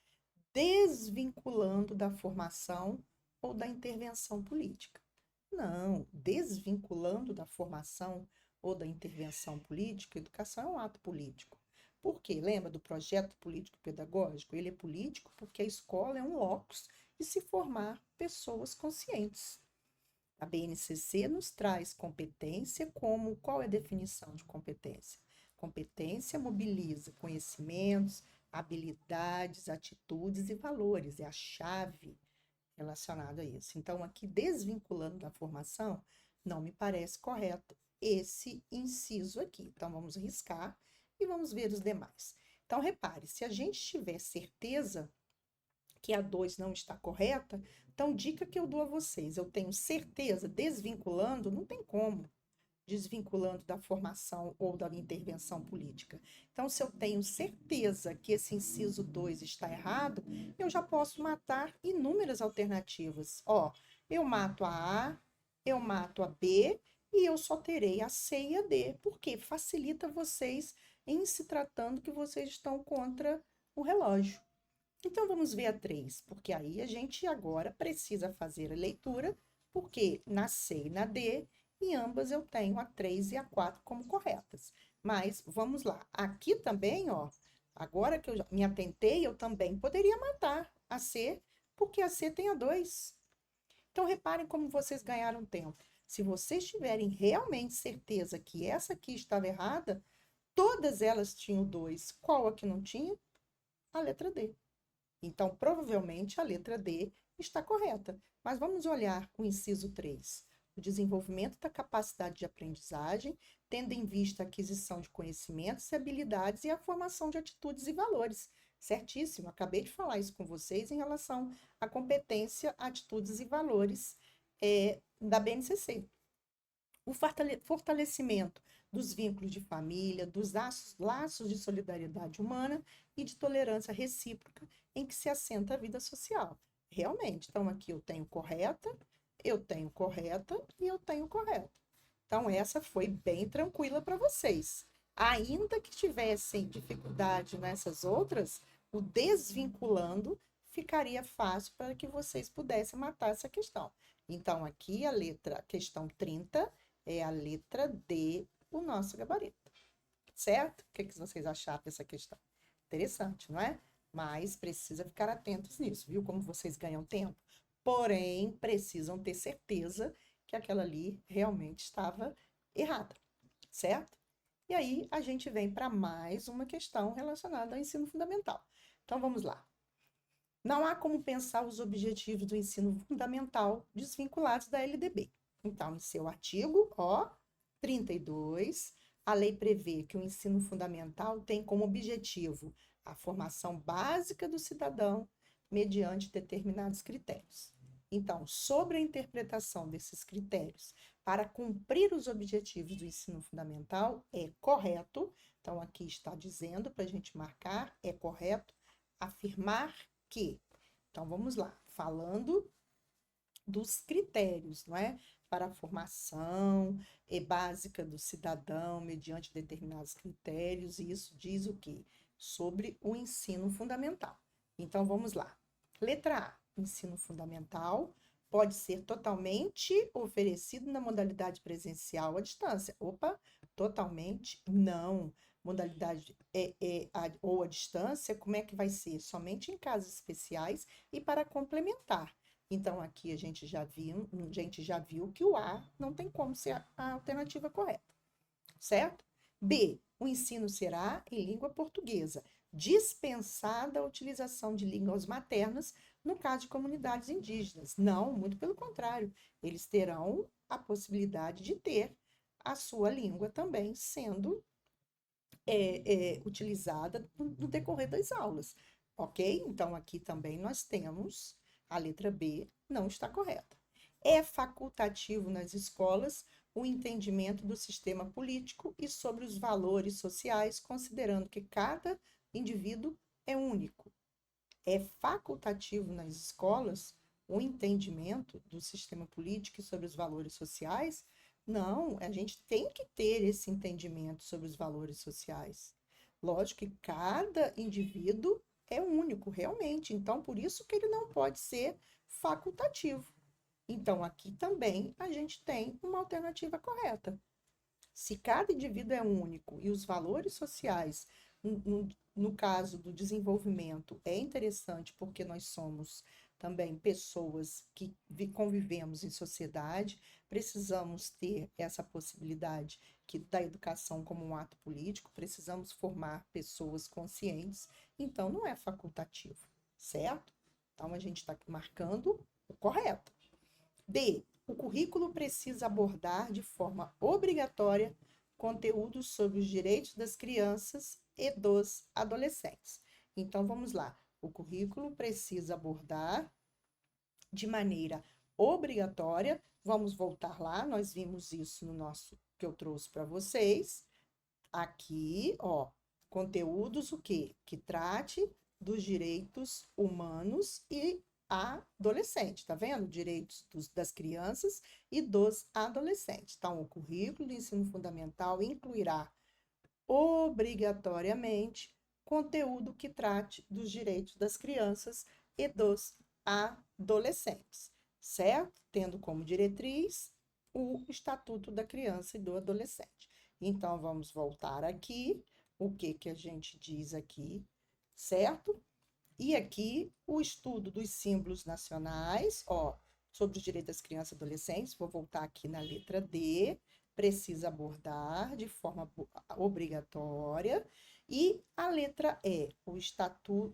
desvinculando da formação ou da intervenção política. Não, desvinculando da formação ou da intervenção política, educação é um ato político. Por quê? Lembra do projeto político-pedagógico? Ele é político porque a escola é um locus de se formar pessoas conscientes. A BNCC nos traz competência como, qual é a definição de competência? Competência mobiliza conhecimentos, habilidades, atitudes e valores, é a chave relacionada a isso. Então, aqui, desvinculando da formação, não me parece correto esse inciso aqui. Então, vamos riscar e vamos ver os demais. Então, repare, se a gente tiver certeza que a 2 não está correta, então, dica que eu dou a vocês, eu tenho certeza, desvinculando, não tem como, desvinculando da formação ou da intervenção política. Então, se eu tenho certeza que esse inciso 2 está errado, eu já posso matar inúmeras alternativas. Ó, eu mato a A, eu mato a B e eu só terei a C e a D, porque facilita vocês em se tratando que vocês estão contra o relógio. Então, vamos ver a 3, porque aí a gente agora precisa fazer a leitura, porque na C e na D, em ambas eu tenho a 3 e a 4 como corretas. Mas vamos lá, aqui também, ó, agora que eu me atentei, eu também poderia matar a C, porque a C tem a 2. Então, reparem como vocês ganharam tempo. Se vocês tiverem realmente certeza que essa aqui estava errada, todas elas tinham 2. Qual a que não tinha? A letra D. Então, provavelmente, a letra D está correta. Mas vamos olhar o inciso 3. O desenvolvimento da capacidade de aprendizagem, tendo em vista a aquisição de conhecimentos e habilidades e a formação de atitudes e valores. Certíssimo, acabei de falar isso com vocês em relação à competência, atitudes e valores da BNCC. O fortalecimento dos vínculos de família, dos laços de solidariedade humana e de tolerância recíproca em que se assenta a vida social. Realmente, então aqui eu tenho correta e eu tenho correta. Então essa foi bem tranquila para vocês. Ainda que tivessem dificuldade nessas outras, o desvinculando ficaria fácil para que vocês pudessem matar essa questão. Então aqui a questão 30 é a letra D, o nosso gabarito. Certo? O que vocês acharam dessa questão? Interessante, não é? Mas precisa ficar atentos nisso, viu? Como vocês ganham tempo. Porém, precisam ter certeza que aquela ali realmente estava errada, certo? E aí a gente vem para mais uma questão relacionada ao ensino fundamental. Então vamos lá. Não há como pensar os objetivos do ensino fundamental desvinculados da LDB. Então, em seu artigo, ó, 32, a lei prevê que o ensino fundamental tem como objetivo a formação básica do cidadão mediante determinados critérios. Então, sobre a interpretação desses critérios para cumprir os objetivos do ensino fundamental, é correto, então aqui está dizendo para a gente marcar, é correto afirmar que. Então, vamos lá, falando dos critérios, não é? Para a formação básica do cidadão, mediante determinados critérios, e isso diz o quê? Sobre o ensino fundamental. Então, vamos lá. Letra A, ensino fundamental pode ser totalmente oferecido na modalidade presencial à distância. Opa, totalmente não. Modalidade ou à distância, como é que vai ser? Somente em casos especiais e para complementar. Então, aqui a gente já viu que o A não tem como ser a alternativa correta, certo? B, o ensino será em língua portuguesa, dispensada a utilização de línguas maternas no caso de comunidades indígenas. Não, muito pelo contrário, eles terão a possibilidade de ter a sua língua também sendo utilizada no decorrer das aulas, ok? Então, aqui também nós temos a letra B não está correta. É facultativo nas escolas o entendimento do sistema político e sobre os valores sociais, considerando que cada indivíduo é único. É facultativo nas escolas o entendimento do sistema político e sobre os valores sociais? Não, a gente tem que ter esse entendimento sobre os valores sociais. Lógico que cada indivíduo é único, realmente. Então, por isso que ele não pode ser facultativo. Então, aqui também a gente tem uma alternativa correta. Se cada indivíduo é único e os valores sociais, no caso do desenvolvimento, é interessante porque nós somos também pessoas que convivemos em sociedade, precisamos ter essa possibilidade da educação como um ato político, precisamos formar pessoas conscientes, então não é facultativo, certo? Então a gente está marcando o correto. D. O currículo precisa abordar de forma obrigatória conteúdos sobre os direitos das crianças e dos adolescentes. Então, vamos lá. O currículo precisa abordar de maneira obrigatória. Vamos voltar lá, nós vimos isso no nosso que eu trouxe para vocês. Aqui, ó, conteúdos o quê? Que trate dos direitos humanos e adolescente, tá vendo? Direitos das crianças e dos adolescentes. Então, o currículo do ensino fundamental incluirá obrigatoriamente conteúdo que trate dos direitos das crianças e dos adolescentes, certo? Tendo como diretriz o Estatuto da Criança e do Adolescente. Então, vamos voltar aqui. O que que a gente diz aqui, certo? E aqui o estudo dos símbolos nacionais, ó, sobre os direitos das crianças e adolescentes, vou voltar aqui na letra D, precisa abordar de forma obrigatória. E a letra E, o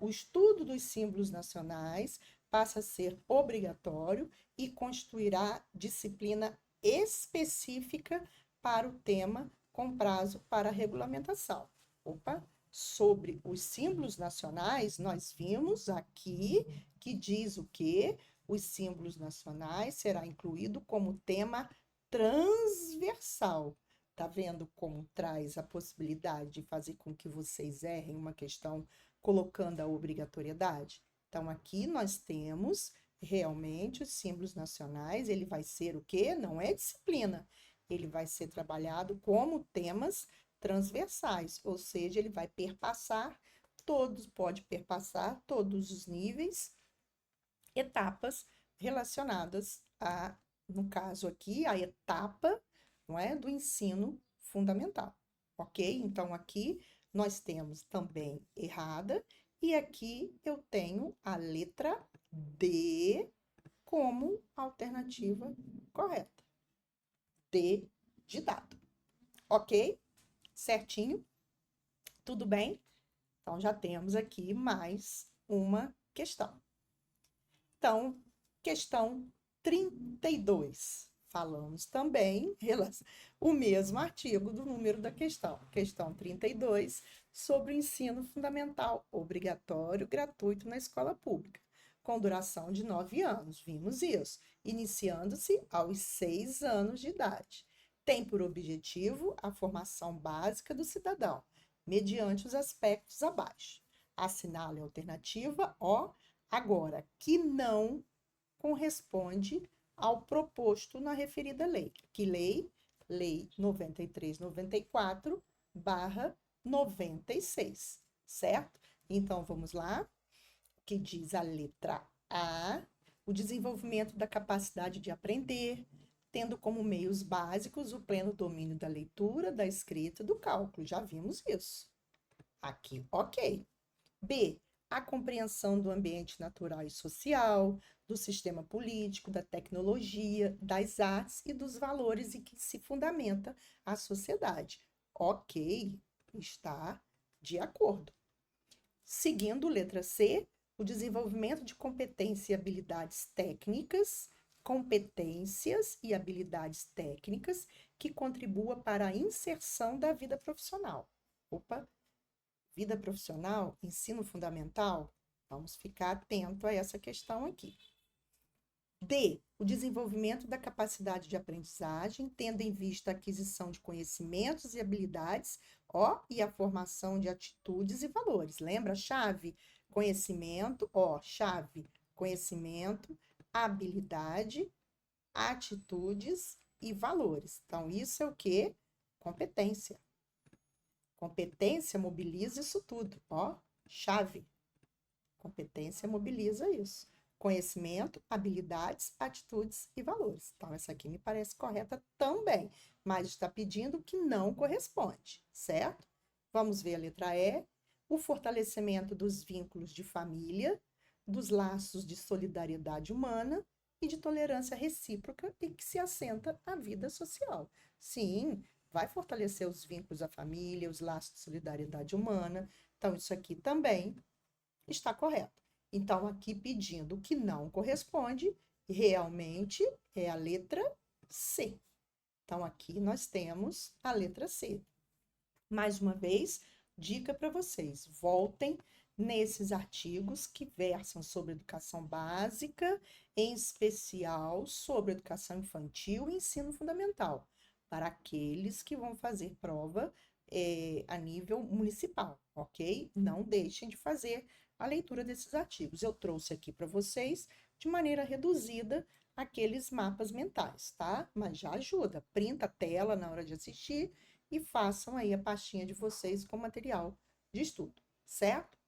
estudo dos símbolos nacionais passa a ser obrigatório e constituirá disciplina específica para o tema com prazo para regulamentação. Opa! Sobre os símbolos nacionais, nós vimos aqui que diz o quê? Os símbolos nacionais será incluído como tema transversal. Tá vendo como traz a possibilidade de fazer com que vocês errem uma questão colocando a obrigatoriedade? Então, aqui nós temos realmente os símbolos nacionais, ele vai ser o quê? Não é disciplina, ele vai ser trabalhado como temas transversais, ou seja, ele vai perpassar pode perpassar todos os níveis, etapas relacionadas no caso aqui, a etapa, não é, do ensino fundamental, ok? Então, aqui nós temos também errada, e aqui eu tenho a letra D como alternativa correta. D de dado, ok? Certinho? Tudo bem? Então, já temos aqui mais uma questão. Então, questão 32. Falamos também o mesmo artigo do número da questão. Questão 32, sobre o ensino fundamental obrigatório gratuito na escola pública, com duração de 9 anos. Vimos isso, iniciando-se aos 6 anos de idade. Tem por objetivo a formação básica do cidadão, mediante os aspectos abaixo. Assinale a alternativa O, agora, que não corresponde ao proposto na referida lei. Que lei? Lei 9394/96, certo? Então, vamos lá, que diz a letra A, o desenvolvimento da capacidade de aprender, tendo como meios básicos o pleno domínio da leitura, da escrita e do cálculo. Já vimos isso. Aqui, ok. B, a compreensão do ambiente natural e social, do sistema político, da tecnologia, das artes e dos valores em que se fundamenta a sociedade. Ok, está de acordo. Seguindo, letra C, o desenvolvimento de competências e habilidades técnicas que contribua para a inserção da vida profissional. Opa, vida profissional, ensino fundamental, vamos ficar atento a essa questão aqui. D, o desenvolvimento da capacidade de aprendizagem, tendo em vista a aquisição de conhecimentos e habilidades, ó, e a formação de atitudes e valores. Lembra? Chave, conhecimento, ó, chave, conhecimento, habilidade, atitudes e valores. Então, isso é o quê? Competência. Competência mobiliza isso tudo, ó, chave. Competência mobiliza isso. Conhecimento, habilidades, atitudes e valores. Então, essa aqui me parece correta também, mas está pedindo que não corresponde, certo? Vamos ver a letra E. O fortalecimento dos vínculos de família, dos laços de solidariedade humana e de tolerância recíproca e que se assenta à vida social. Sim, vai fortalecer os vínculos da família, os laços de solidariedade humana. Então, isso aqui também está correto. Então, aqui pedindo o que não corresponde, realmente é a letra C. Então, aqui nós temos a letra C. Mais uma vez, dica para vocês: voltem nesses artigos que versam sobre educação básica, em especial sobre educação infantil e ensino fundamental, para aqueles que vão fazer prova a nível municipal, ok? Não deixem de fazer a leitura desses artigos. Eu trouxe aqui para vocês, de maneira reduzida, aqueles mapas mentais, tá? Mas já ajuda. Printa a tela na hora de assistir e façam aí a pastinha de vocês com material de estudo, certo?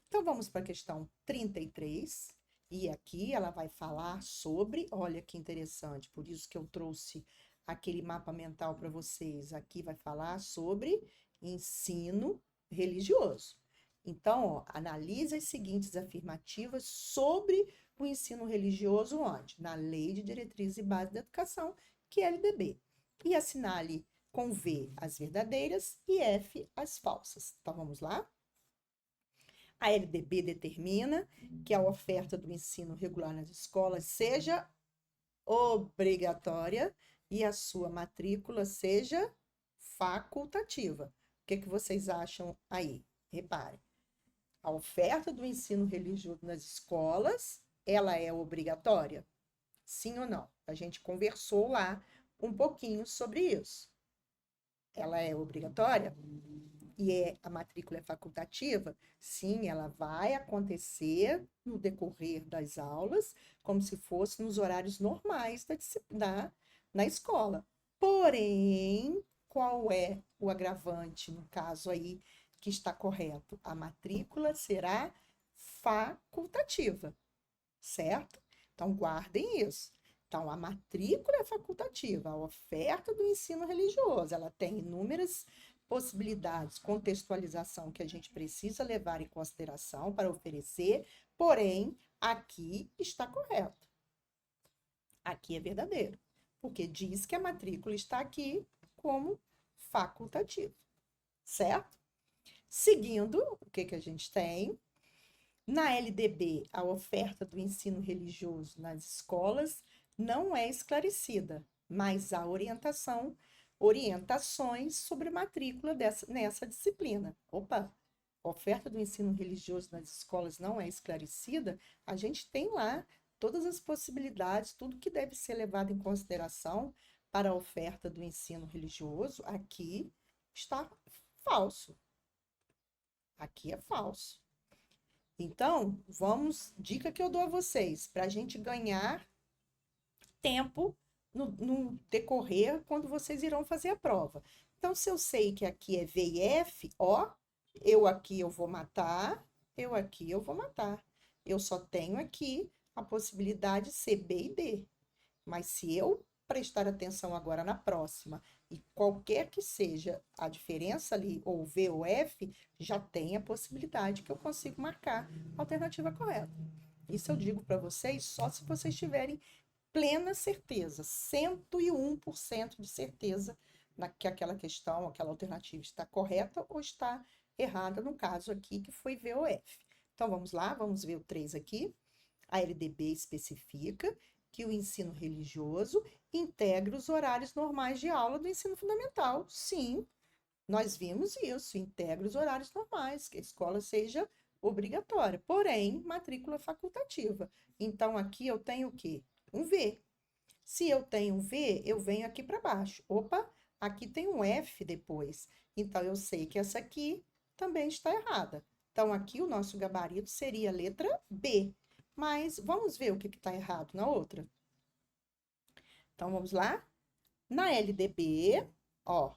Então, vamos para a questão 33. E aqui ela vai falar sobre, olha que interessante, por isso que eu trouxe aquele mapa mental para vocês. Aqui vai falar sobre ensino religioso. Então, ó, analise as seguintes afirmativas sobre o ensino religioso onde? Na Lei de Diretrizes e Bases da Educação, que é a LDB. E assinale com V as verdadeiras e F as falsas. Então, vamos lá? A LDB determina que a oferta do ensino regular nas escolas seja obrigatória e a sua matrícula seja facultativa. O que vocês acham aí? Reparem. A oferta do ensino religioso nas escolas, ela é obrigatória? Sim ou não? A gente conversou lá um pouquinho sobre isso. Ela é obrigatória? E a matrícula é facultativa? Sim, ela vai acontecer no decorrer das aulas, como se fosse nos horários normais na escola. Porém, qual é o agravante no caso aí que está correto? A matrícula será facultativa, certo? Então, guardem isso. Então, a matrícula é facultativa, a oferta do ensino religioso, ela tem inúmeras possibilidades, contextualização que a gente precisa levar em consideração para oferecer, porém, aqui está correto. Aqui é verdadeiro, porque diz que a matrícula está aqui como facultativa, certo? Seguindo, o que a gente tem? Na LDB, a oferta do ensino religioso nas escolas não é esclarecida, mas há orientações sobre matrícula nessa disciplina. Opa, oferta do ensino religioso nas escolas não é esclarecida, a gente tem lá todas as possibilidades, tudo que deve ser levado em consideração para a oferta do ensino religioso, aqui está falso. Aqui é falso. Então, dica que eu dou a vocês, para a gente ganhar tempo no decorrer quando vocês irão fazer a prova. Então, se eu sei que aqui é V e F, ó, eu aqui eu vou matar, eu aqui eu vou matar. Eu só tenho aqui a possibilidade C, B e D. Mas se eu prestar atenção agora na próxima e qualquer que seja a diferença ali, ou V ou F, já tem a possibilidade que eu consigo marcar a alternativa correta. Isso eu digo para vocês só se vocês tiverem plena certeza, 101% de certeza que aquela questão, aquela alternativa está correta ou está errada, no caso aqui, que foi V ou F. Então, vamos lá, vamos ver o 3 aqui. A LDB especifica que o ensino religioso integra os horários normais de aula do ensino fundamental. Sim, nós vimos isso, integra os horários normais, que a escola seja obrigatória, porém, matrícula facultativa. Então, aqui eu tenho o quê? um V. Se eu tenho um V, eu venho aqui para baixo. Opa, aqui tem um F depois. Então, eu sei que essa aqui também está errada. Então, aqui o nosso gabarito seria a letra B. Mas vamos ver o que está errado na outra. Então, vamos lá? Na LDB, ó,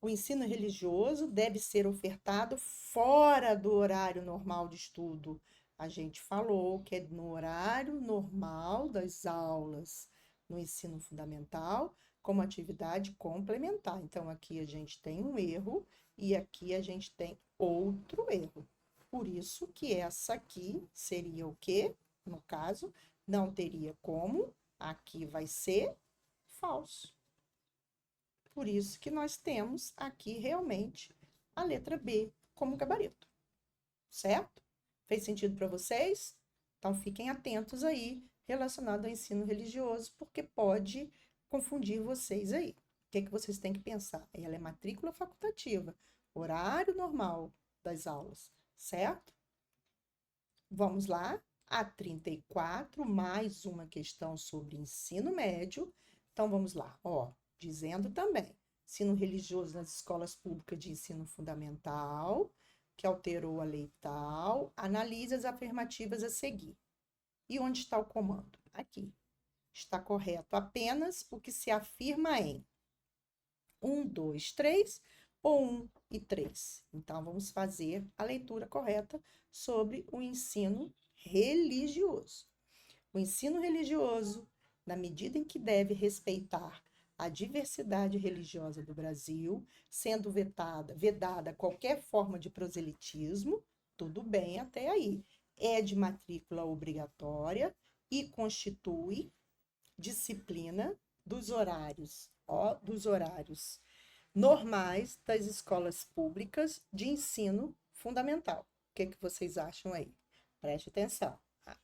o ensino religioso deve ser ofertado fora do horário normal de estudo. A gente falou que é no horário normal das aulas no ensino fundamental, como atividade complementar. Então, aqui a gente tem um erro e aqui a gente tem outro erro. Por isso que essa aqui seria o quê? No caso, não teria como. Aqui vai ser falso. Por isso que nós temos aqui realmente a letra B como gabarito, certo? Fez sentido para vocês? Então fiquem atentos aí relacionado ao ensino religioso, porque pode confundir vocês aí. O que é que vocês têm que pensar? Ela é matrícula facultativa, horário normal das aulas, certo? Vamos lá, a 34, mais uma questão sobre ensino médio. Então vamos lá, ó, dizendo também, ensino religioso nas escolas públicas de ensino fundamental, que alterou a lei tal, analise as afirmativas a seguir. E onde está o comando? Aqui. Está correto apenas o que se afirma em 1, 2, 3 ou 1 e 3. Então, vamos fazer a leitura correta sobre o ensino religioso. O ensino religioso, na medida em que deve respeitar a diversidade religiosa do Brasil, sendo vedada qualquer forma de proselitismo, tudo bem até aí. É de matrícula obrigatória e constitui disciplina dos horários, ó, dos horários normais das escolas públicas de ensino fundamental. O que que vocês acham aí? Preste atenção.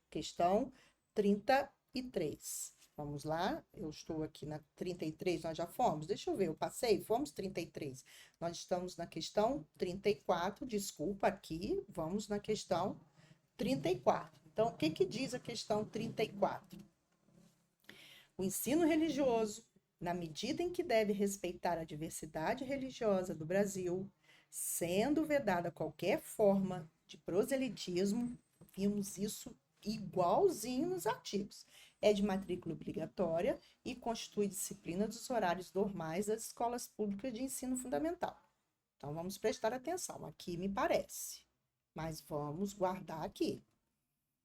Questão 33. Vamos lá, eu estou aqui na 33, nós já fomos. Deixa eu ver, eu passei, fomos 33. Nós estamos na questão 34, desculpa aqui, vamos na questão 34. Então, o que que diz a questão 34? O ensino religioso, na medida em que deve respeitar a diversidade religiosa do Brasil, sendo vedada qualquer forma de proselitismo, vimos isso igualzinho nos artigos. É de matrícula obrigatória e constitui disciplina dos horários normais das escolas públicas de ensino fundamental. Então, vamos prestar atenção. Aqui me parece, mas vamos guardar aqui.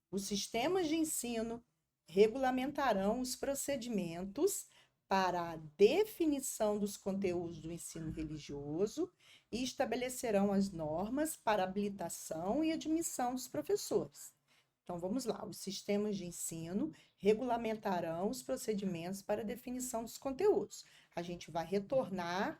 Os sistemas de ensino regulamentarão os procedimentos para a definição dos conteúdos do ensino religioso e estabelecerão as normas para habilitação e admissão dos professores. Então, vamos lá. Os sistemas de ensino regulamentarão os procedimentos para a definição dos conteúdos. A gente vai retornar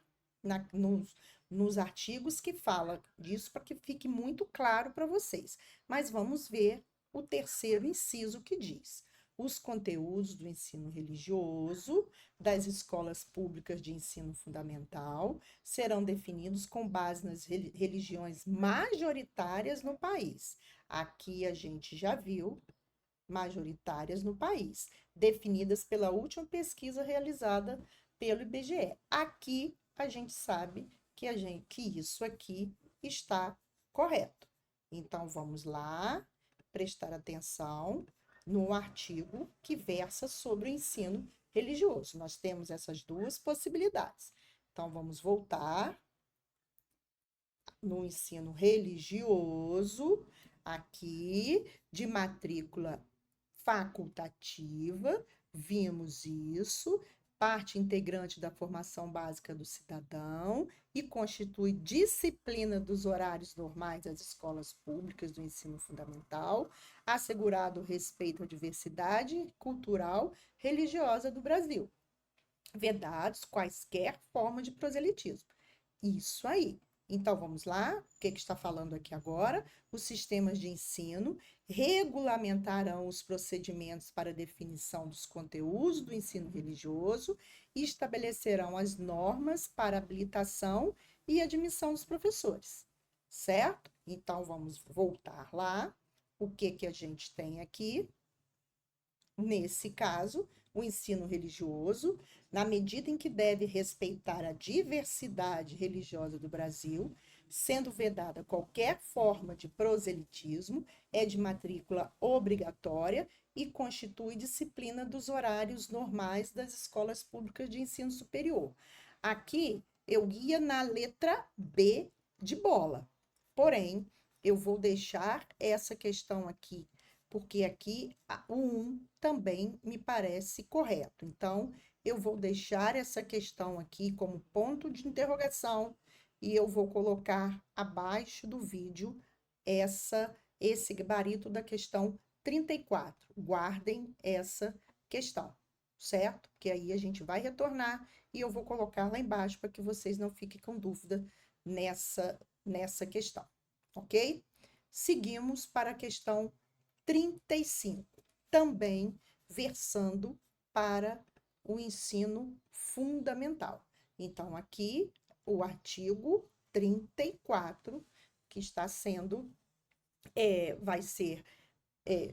nos artigos que fala disso para que fique muito claro para vocês. Mas vamos ver o terceiro inciso que diz: os conteúdos do ensino religioso das escolas públicas de ensino fundamental serão definidos com base nas religiões majoritárias no país. Aqui a gente já viu majoritárias no país, definidas pela última pesquisa realizada pelo IBGE. Aqui a gente sabe que isso aqui está correto. Então vamos lá prestar atenção no artigo que versa sobre o ensino religioso. Nós temos essas duas possibilidades. Então, vamos voltar no ensino religioso, aqui, de matrícula facultativa, vimos isso, parte integrante da formação básica do cidadão e constitui disciplina dos horários normais das escolas públicas do ensino fundamental, assegurado o respeito à diversidade cultural religiosa do Brasil, vedados quaisquer formas de proselitismo. Isso aí. Então, vamos lá. O que está falando aqui agora? Os sistemas de ensino regulamentarão os procedimentos para definição dos conteúdos do ensino religioso e estabelecerão as normas para habilitação e admissão dos professores, certo? Então, vamos voltar lá. O que que a gente tem aqui? nesse caso, o ensino religioso, na medida em que deve respeitar a diversidade religiosa do Brasil, sendo vedada qualquer forma de proselitismo, é de matrícula obrigatória e constitui disciplina dos horários normais das escolas públicas de ensino superior. Aqui eu ia na letra B de bola. Porém, eu vou deixar essa questão aqui, porque aqui o 1 também me parece correto. Então, eu vou deixar essa questão aqui como ponto de interrogação e eu vou colocar abaixo do vídeo esse gabarito da questão 34. Guardem essa questão, certo? Porque aí a gente vai retornar e eu vou colocar lá embaixo para que vocês não fiquem com dúvida nessa questão, ok? Seguimos para a questão 35, também versando para o ensino fundamental. Então, aqui o artigo 34, que está sendo, vai ser,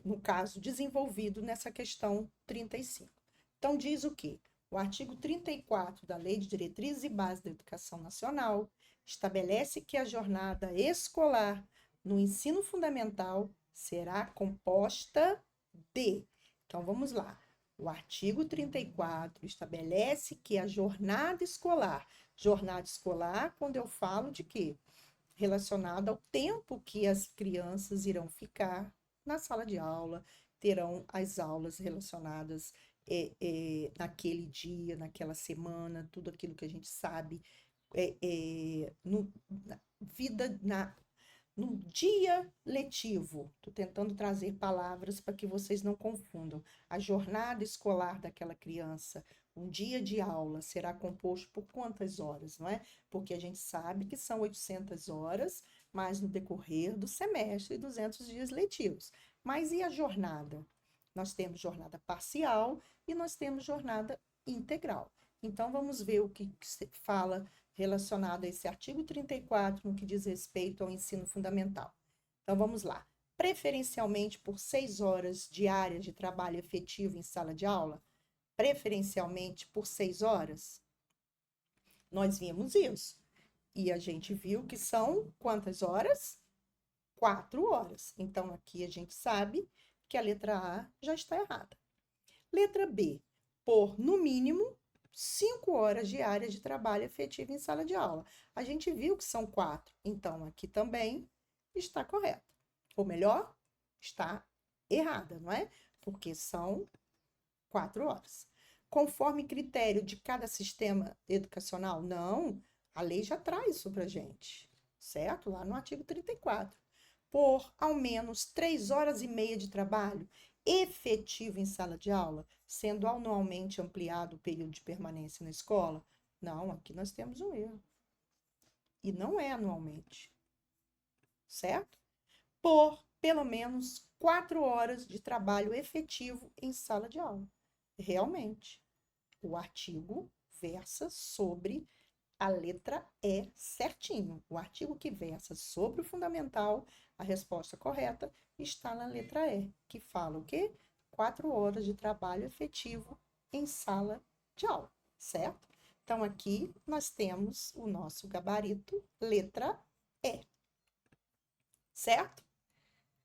no caso, desenvolvido nessa questão 35. Então, diz o quê? O artigo 34 da Lei de Diretrizes e Bases da Educação Nacional estabelece que a jornada escolar no ensino fundamental será composta de. Então, vamos lá. O artigo 34 estabelece que a jornada escolar, quando eu falo de quê? Relacionada ao tempo que as crianças irão ficar na sala de aula, terão as aulas relacionadas naquele dia, naquela semana, tudo aquilo que a gente sabe, no, na vida, no dia letivo. Estou tentando trazer palavras para que vocês não confundam. A jornada escolar daquela criança, um dia de aula, será composto por quantas horas, não é? Porque a gente sabe que são 800 horas, mas no decorrer do semestre, 200 dias letivos. Mas e a jornada? Nós temos jornada parcial e nós temos jornada integral. Então, vamos ver o que fala relacionado a esse artigo 34, no que diz respeito ao ensino fundamental. Então, vamos lá. Preferencialmente por 6 horas diárias de trabalho efetivo em sala de aula? Preferencialmente por 6 horas? Nós vimos isso. E a gente viu que são quantas horas? 4 horas. Então, aqui a gente sabe que a letra A já está errada. Letra B, por, no mínimo, 5 horas diárias de trabalho efetivo em sala de aula. A gente viu que são 4, então aqui também está correto. Ou melhor, está errada, não é? Porque são 4 horas. Conforme critério de cada sistema educacional? Não, a lei já traz isso para a gente, certo? Lá no artigo 34. Por ao menos 3 horas e meia de trabalho efetivo em sala de aula, sendo anualmente ampliado o período de permanência na escola? Não, aqui nós temos um erro. E não é anualmente, certo? Por pelo menos 4 horas de trabalho efetivo em sala de aula. Realmente, o artigo versa sobre a letra E certinho. O artigo que versa sobre o fundamental, a resposta correta está na letra E, que fala o quê? 4 horas de trabalho efetivo em sala de aula, certo? Então, aqui nós temos o nosso gabarito, letra E, certo?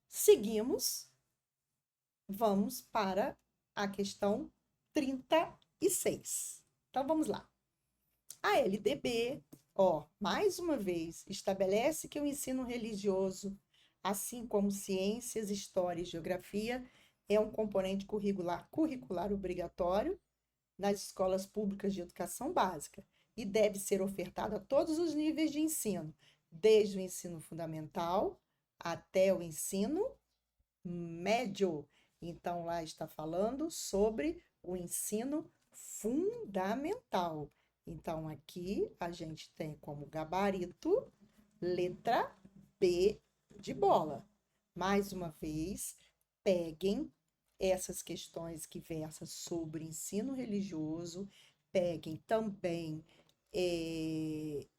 Seguimos, vamos para a questão 36. Então, vamos lá. A LDB, mais uma vez, estabelece que o ensino religioso, assim como ciências, história e geografia, é um componente curricular obrigatório nas escolas públicas de educação básica e deve ser ofertado a todos os níveis de ensino, desde o ensino fundamental até o ensino médio. Então, lá está falando sobre o ensino fundamental. Então, aqui a gente tem como gabarito letra B de bola. Mais uma vez, peguem essas questões que versam sobre ensino religioso, peguem também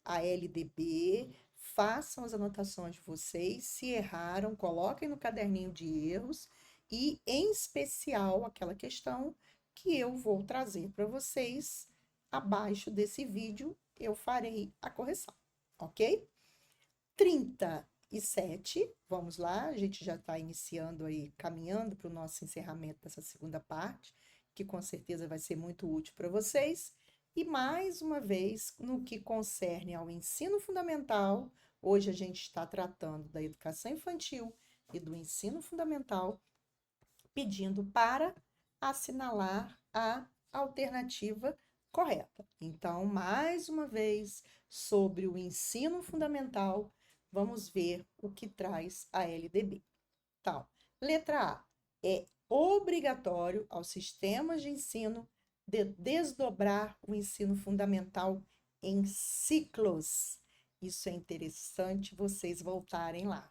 a LDB, façam as anotações de vocês, se erraram, coloquem no caderninho de erros e, em especial, aquela questão que eu vou trazer para vocês abaixo desse vídeo, eu farei a correção, ok? 37, vamos lá, a gente já está iniciando aí, caminhando para o nosso encerramento dessa segunda parte, que com certeza vai ser muito útil para vocês. E mais uma vez, no que concerne ao ensino fundamental, hoje a gente está tratando da educação infantil e do ensino fundamental, pedindo para assinalar a alternativa correta. Então, mais uma vez, sobre o ensino fundamental, vamos ver o que traz a LDB. Então, letra A, é obrigatório aos sistemas de ensino desdobrar o ensino fundamental em ciclos. Isso é interessante vocês voltarem lá.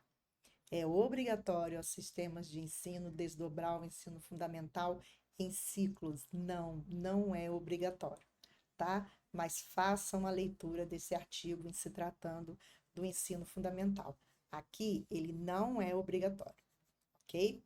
É obrigatório aos sistemas de ensino desdobrar o ensino fundamental em ciclos. Não, não é obrigatório, tá? Mas façam a leitura desse artigo em se tratando do ensino fundamental. Aqui ele não é obrigatório, ok?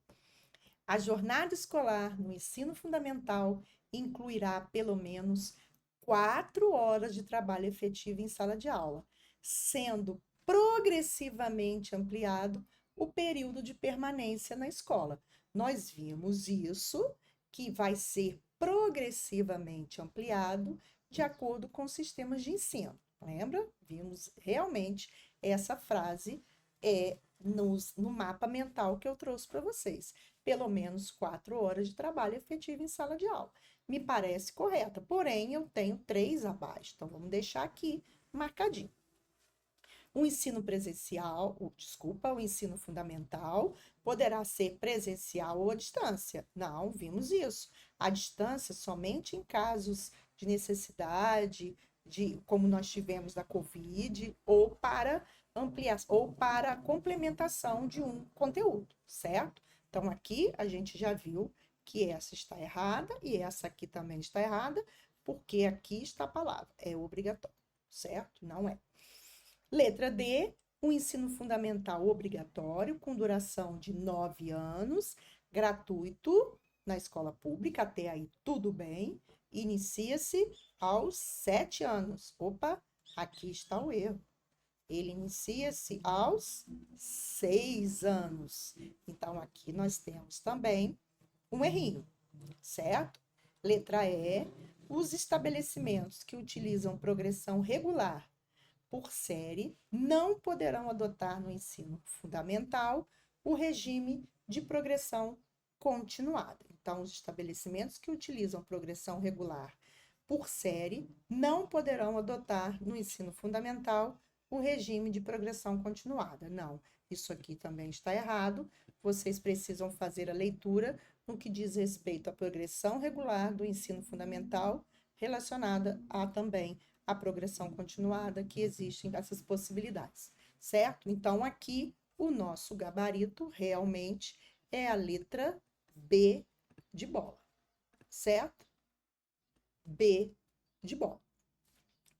A jornada escolar no ensino fundamental incluirá pelo menos 4 horas de trabalho efetivo em sala de aula, sendo progressivamente ampliado o período de permanência na escola. Nós vimos isso, que vai ser progressivamente ampliado de acordo com os sistemas de ensino. Lembra? Vimos realmente essa frase no mapa mental que eu trouxe para vocês. Pelo menos 4 horas de trabalho efetivo em sala de aula. Me parece correta, porém eu tenho 3 abaixo, então vamos deixar aqui marcadinho. O ensino presencial, o ensino fundamental poderá ser presencial ou à distância. Não, vimos isso. À distância somente em casos de necessidade, como nós tivemos da Covid, ou para ampliação, ou para complementação de um conteúdo, certo? Então, aqui a gente já viu que essa está errada e essa aqui também está errada, porque aqui está a palavra, é obrigatório, certo? Não é. Letra D, o ensino fundamental obrigatório, com duração de 9 anos, gratuito na escola pública, até aí tudo bem, inicia-se aos 7 anos. Opa, aqui está o erro. Ele inicia-se aos 6 anos. Então, aqui nós temos também um errinho, certo? Letra E, os estabelecimentos que utilizam progressão regular por série não poderão adotar no ensino fundamental o regime de progressão continuada. Então, os estabelecimentos que utilizam progressão regular por série não poderão adotar no ensino fundamental o regime de progressão continuada. Não, isso aqui também está errado. Vocês precisam fazer a leitura no que diz respeito à progressão regular do ensino fundamental relacionada a também a progressão continuada, que existem essas possibilidades, certo? Então, aqui, o nosso gabarito realmente é a letra B de bola, certo? B de bola.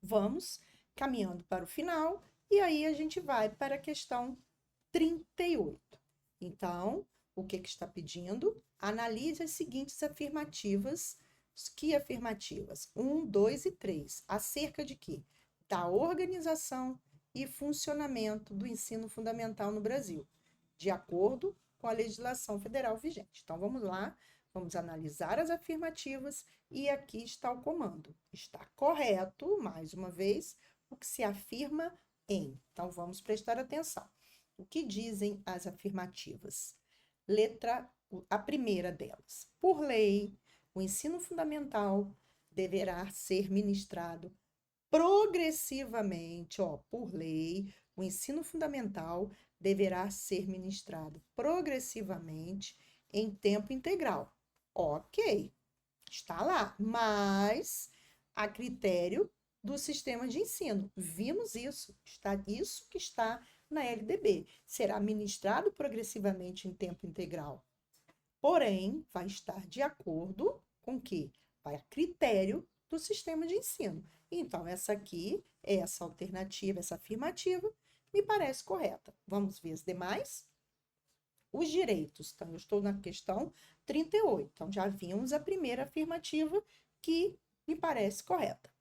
Vamos caminhando para o final, e aí a gente vai para a questão 38. Então, o que está pedindo? Analise as seguintes afirmativas. Que afirmativas? 1, 2 e 3. Acerca de quê? Da organização e funcionamento do ensino fundamental no Brasil, de acordo com a legislação federal vigente. Então, vamos lá, vamos analisar as afirmativas e aqui está o comando. Está correto, mais uma vez, o que se afirma em. Então, vamos prestar atenção. O que dizem as afirmativas? A primeira delas. Por lei, o ensino fundamental deverá ser ministrado progressivamente, por lei, o ensino fundamental deverá ser ministrado progressivamente em tempo integral. Ok, está lá, mas a critério do sistema de ensino. Vimos isso, isso que está na LDB. Será ministrado progressivamente em tempo integral. Porém, vai estar de acordo com que? Vai a critério do sistema de ensino. Então, essa aqui, essa alternativa, essa afirmativa, me parece correta. Vamos ver as demais? os direitos. Então, eu estou na questão 38. Então, já vimos a primeira afirmativa que me parece correta.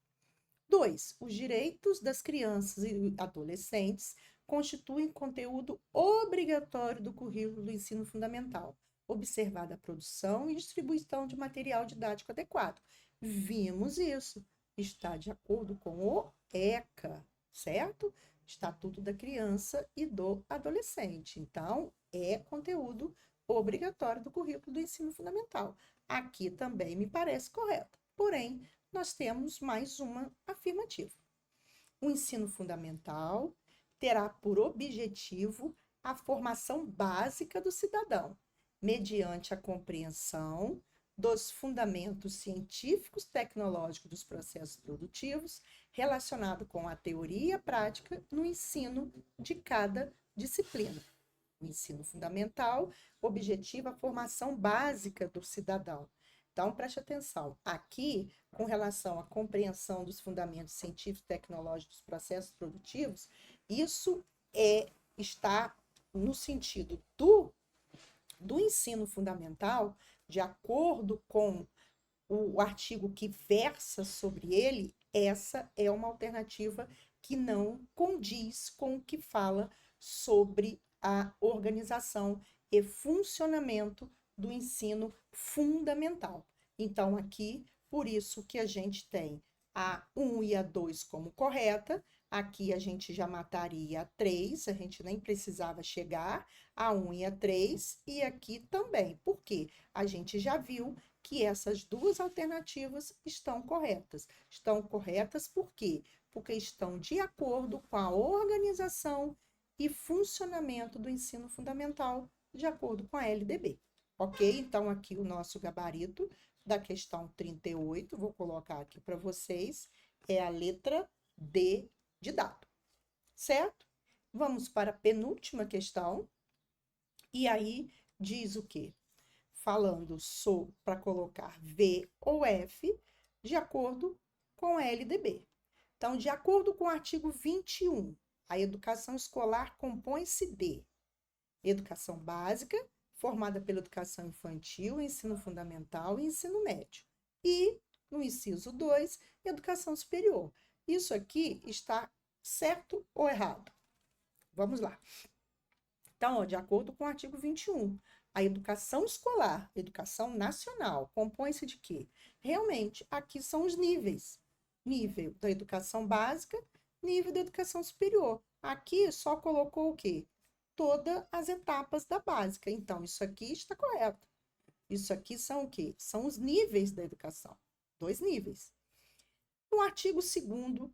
2. Os direitos das crianças e adolescentes constituem conteúdo obrigatório do currículo do ensino fundamental, observada a produção e distribuição de material didático adequado. Vimos isso. Está de acordo com o ECA, certo? Estatuto da Criança e do Adolescente. Então, é conteúdo obrigatório do currículo do ensino fundamental. Aqui também me parece correto. Porém, nós temos mais uma afirmativa. O ensino fundamental terá por objetivo a formação básica do cidadão, mediante a compreensão dos fundamentos científicos tecnológicos dos processos produtivos, relacionado com a teoria e a prática no ensino de cada disciplina. O ensino fundamental objetiva a formação básica do cidadão. Então, preste atenção. Aqui, com relação à compreensão dos fundamentos científicos e tecnológicos dos processos produtivos, isso está no sentido do ensino fundamental, de acordo com o artigo que versa sobre ele, essa é uma alternativa que não condiz com o que fala sobre a organização e funcionamento do ensino fundamental. Então, aqui, por isso que a gente tem a 1 e a 2 como correta, aqui a gente já mataria a 3, a gente nem precisava chegar a 1 e a 3, e aqui também, porque a gente já viu que essas duas alternativas estão corretas. Estão corretas por quê? Porque estão de acordo com a organização e funcionamento do ensino fundamental, de acordo com a LDB. Ok? Então, aqui o nosso gabarito da questão 38, vou colocar aqui para vocês, é a letra D de dado. Certo? Vamos para a penúltima questão. E aí diz o quê? Falando para colocar V ou F, de acordo com a LDB. Então, de acordo com o artigo 21, a educação escolar compõe-se de educação básica, formada pela educação infantil, ensino fundamental e ensino médio. E, no inciso 2, educação superior. Isso aqui está certo ou errado? Vamos lá. Então, ó, de acordo com o artigo 21, a educação escolar, educação nacional, compõe-se de quê? Realmente, aqui são os níveis. Nível da educação básica, nível da educação superior. Aqui só colocou o quê? Todas as etapas da básica. Então, isso aqui está correto. Isso aqui são o quê? São os níveis da educação. 2 níveis. No artigo 2º,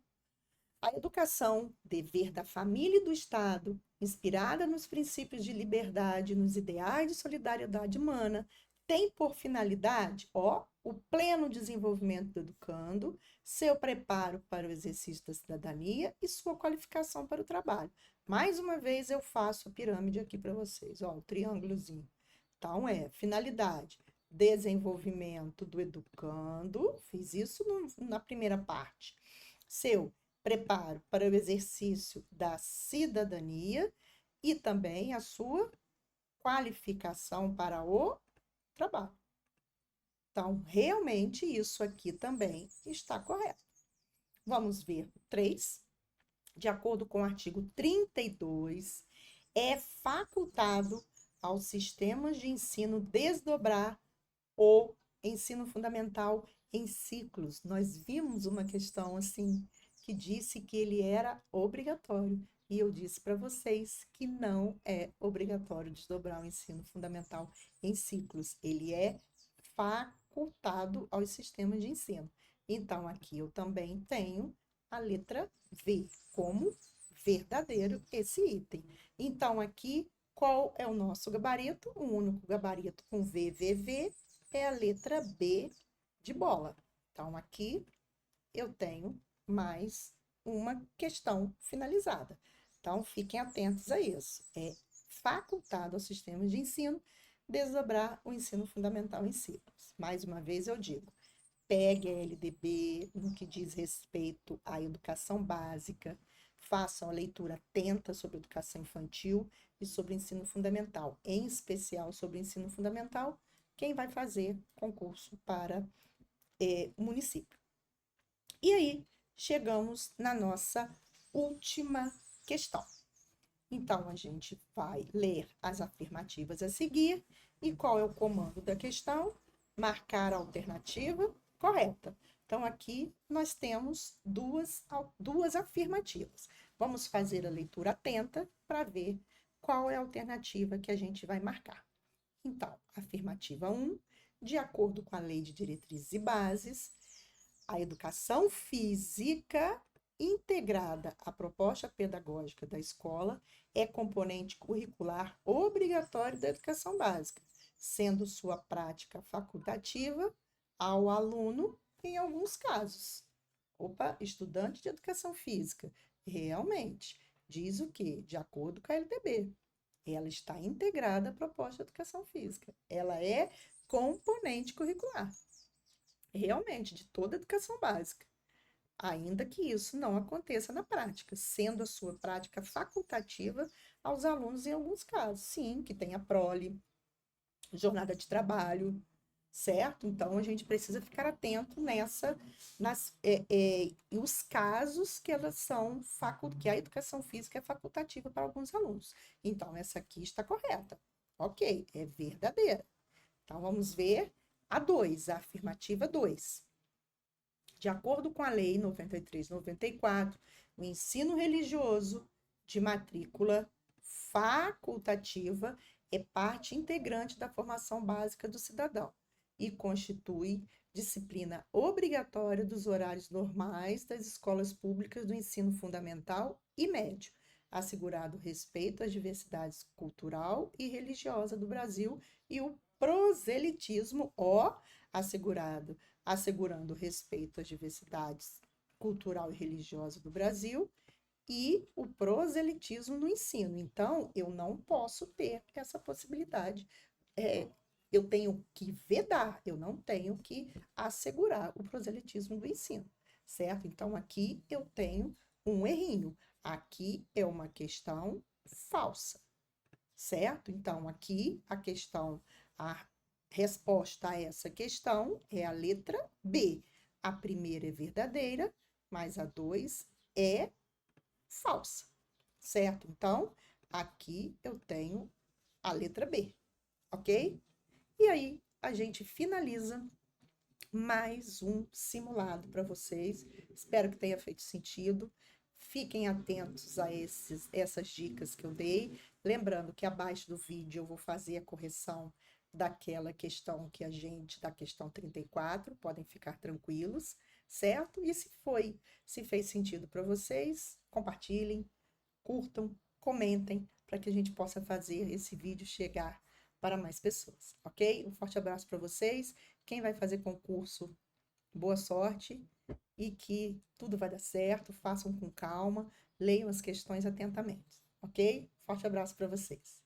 a educação, dever da família e do Estado, inspirada nos princípios de liberdade, nos ideais de solidariedade humana, tem por finalidade, o pleno desenvolvimento do educando, seu preparo para o exercício da cidadania e sua qualificação para o trabalho. Mais uma vez eu faço a pirâmide aqui para vocês, o triângulozinho. Então, finalidade, desenvolvimento do educando, fiz isso na primeira parte. Seu preparo para o exercício da cidadania e também a sua qualificação para o trabalho. Então, realmente, isso aqui também está correto. Vamos ver o 3. De acordo com o artigo 32, é facultado aos sistemas de ensino desdobrar o ensino fundamental em ciclos. Nós vimos uma questão assim, que disse que ele era obrigatório. E eu disse para vocês que não é obrigatório desdobrar o ensino fundamental em ciclos. Ele é facultado aos sistemas de ensino. Então, aqui eu também tenho a letra V como verdadeiro esse item. Então, aqui, qual é o nosso gabarito? O único gabarito com VVV é a letra B de bola. Então, aqui eu tenho mais uma questão finalizada. Então, fiquem atentos a isso. É facultado ao sistema de ensino desdobrar o ensino fundamental em ciclos. Mais uma vez eu digo, pegue a LDB no que diz respeito à educação básica, façam a leitura atenta sobre educação infantil e sobre ensino fundamental, em especial sobre ensino fundamental, quem vai fazer concurso para o município. E aí, chegamos na nossa última questão. Então, a gente vai ler as afirmativas a seguir. E qual é o comando da questão? Marcar a alternativa correta. Então, aqui nós temos duas afirmativas. Vamos fazer a leitura atenta para ver qual é a alternativa que a gente vai marcar. Então, afirmativa 1, de acordo com a Lei de Diretrizes e Bases, a educação física integrada à proposta pedagógica da escola é componente curricular obrigatório da educação básica, sendo sua prática facultativa ao aluno em alguns casos. Opa, estudante de educação física. Realmente, diz o quê? De acordo com a LDB. Ela está integrada à proposta de educação física. Ela é componente curricular. Realmente, de toda a educação básica. Ainda que isso não aconteça na prática, sendo a sua prática facultativa aos alunos em alguns casos. Sim, que tem a prole, jornada de trabalho, certo? Então, a gente precisa ficar atento os casos que elas são que a educação física é facultativa para alguns alunos. Então, essa aqui está correta. Ok, é verdadeira. Então, vamos ver a 2, a afirmativa 2. De acordo com a Lei 93/94, o ensino religioso de matrícula facultativa é parte integrante da formação básica do cidadão e constitui disciplina obrigatória dos horários normais das escolas públicas do ensino fundamental e médio, assegurado o respeito às diversidades cultural e religiosa do Brasil e o proselitismo, assegurando o respeito às diversidades cultural e religiosa do Brasil e o proselitismo no ensino. Então, eu não posso ter essa possibilidade. Eu tenho que vedar, eu não tenho que assegurar o proselitismo do ensino, certo? Então, aqui eu tenho um errinho. Aqui é uma questão falsa, certo? Então, aqui a resposta a essa questão é a letra B. A primeira é verdadeira, mas a 2 é falsa, certo? Então, aqui eu tenho a letra B, ok? E aí, a gente finaliza mais um simulado para vocês. Espero que tenha feito sentido. Fiquem atentos a essas dicas que eu dei. Lembrando que abaixo do vídeo eu vou fazer a correção daquela questão da questão 34, podem ficar tranquilos, certo? E se fez sentido para vocês, compartilhem, curtam, comentem, para que a gente possa fazer esse vídeo chegar para mais pessoas, ok? Um forte abraço para vocês. Quem vai fazer concurso, boa sorte e que tudo vai dar certo, façam com calma, leiam as questões atentamente, ok? Forte abraço para vocês.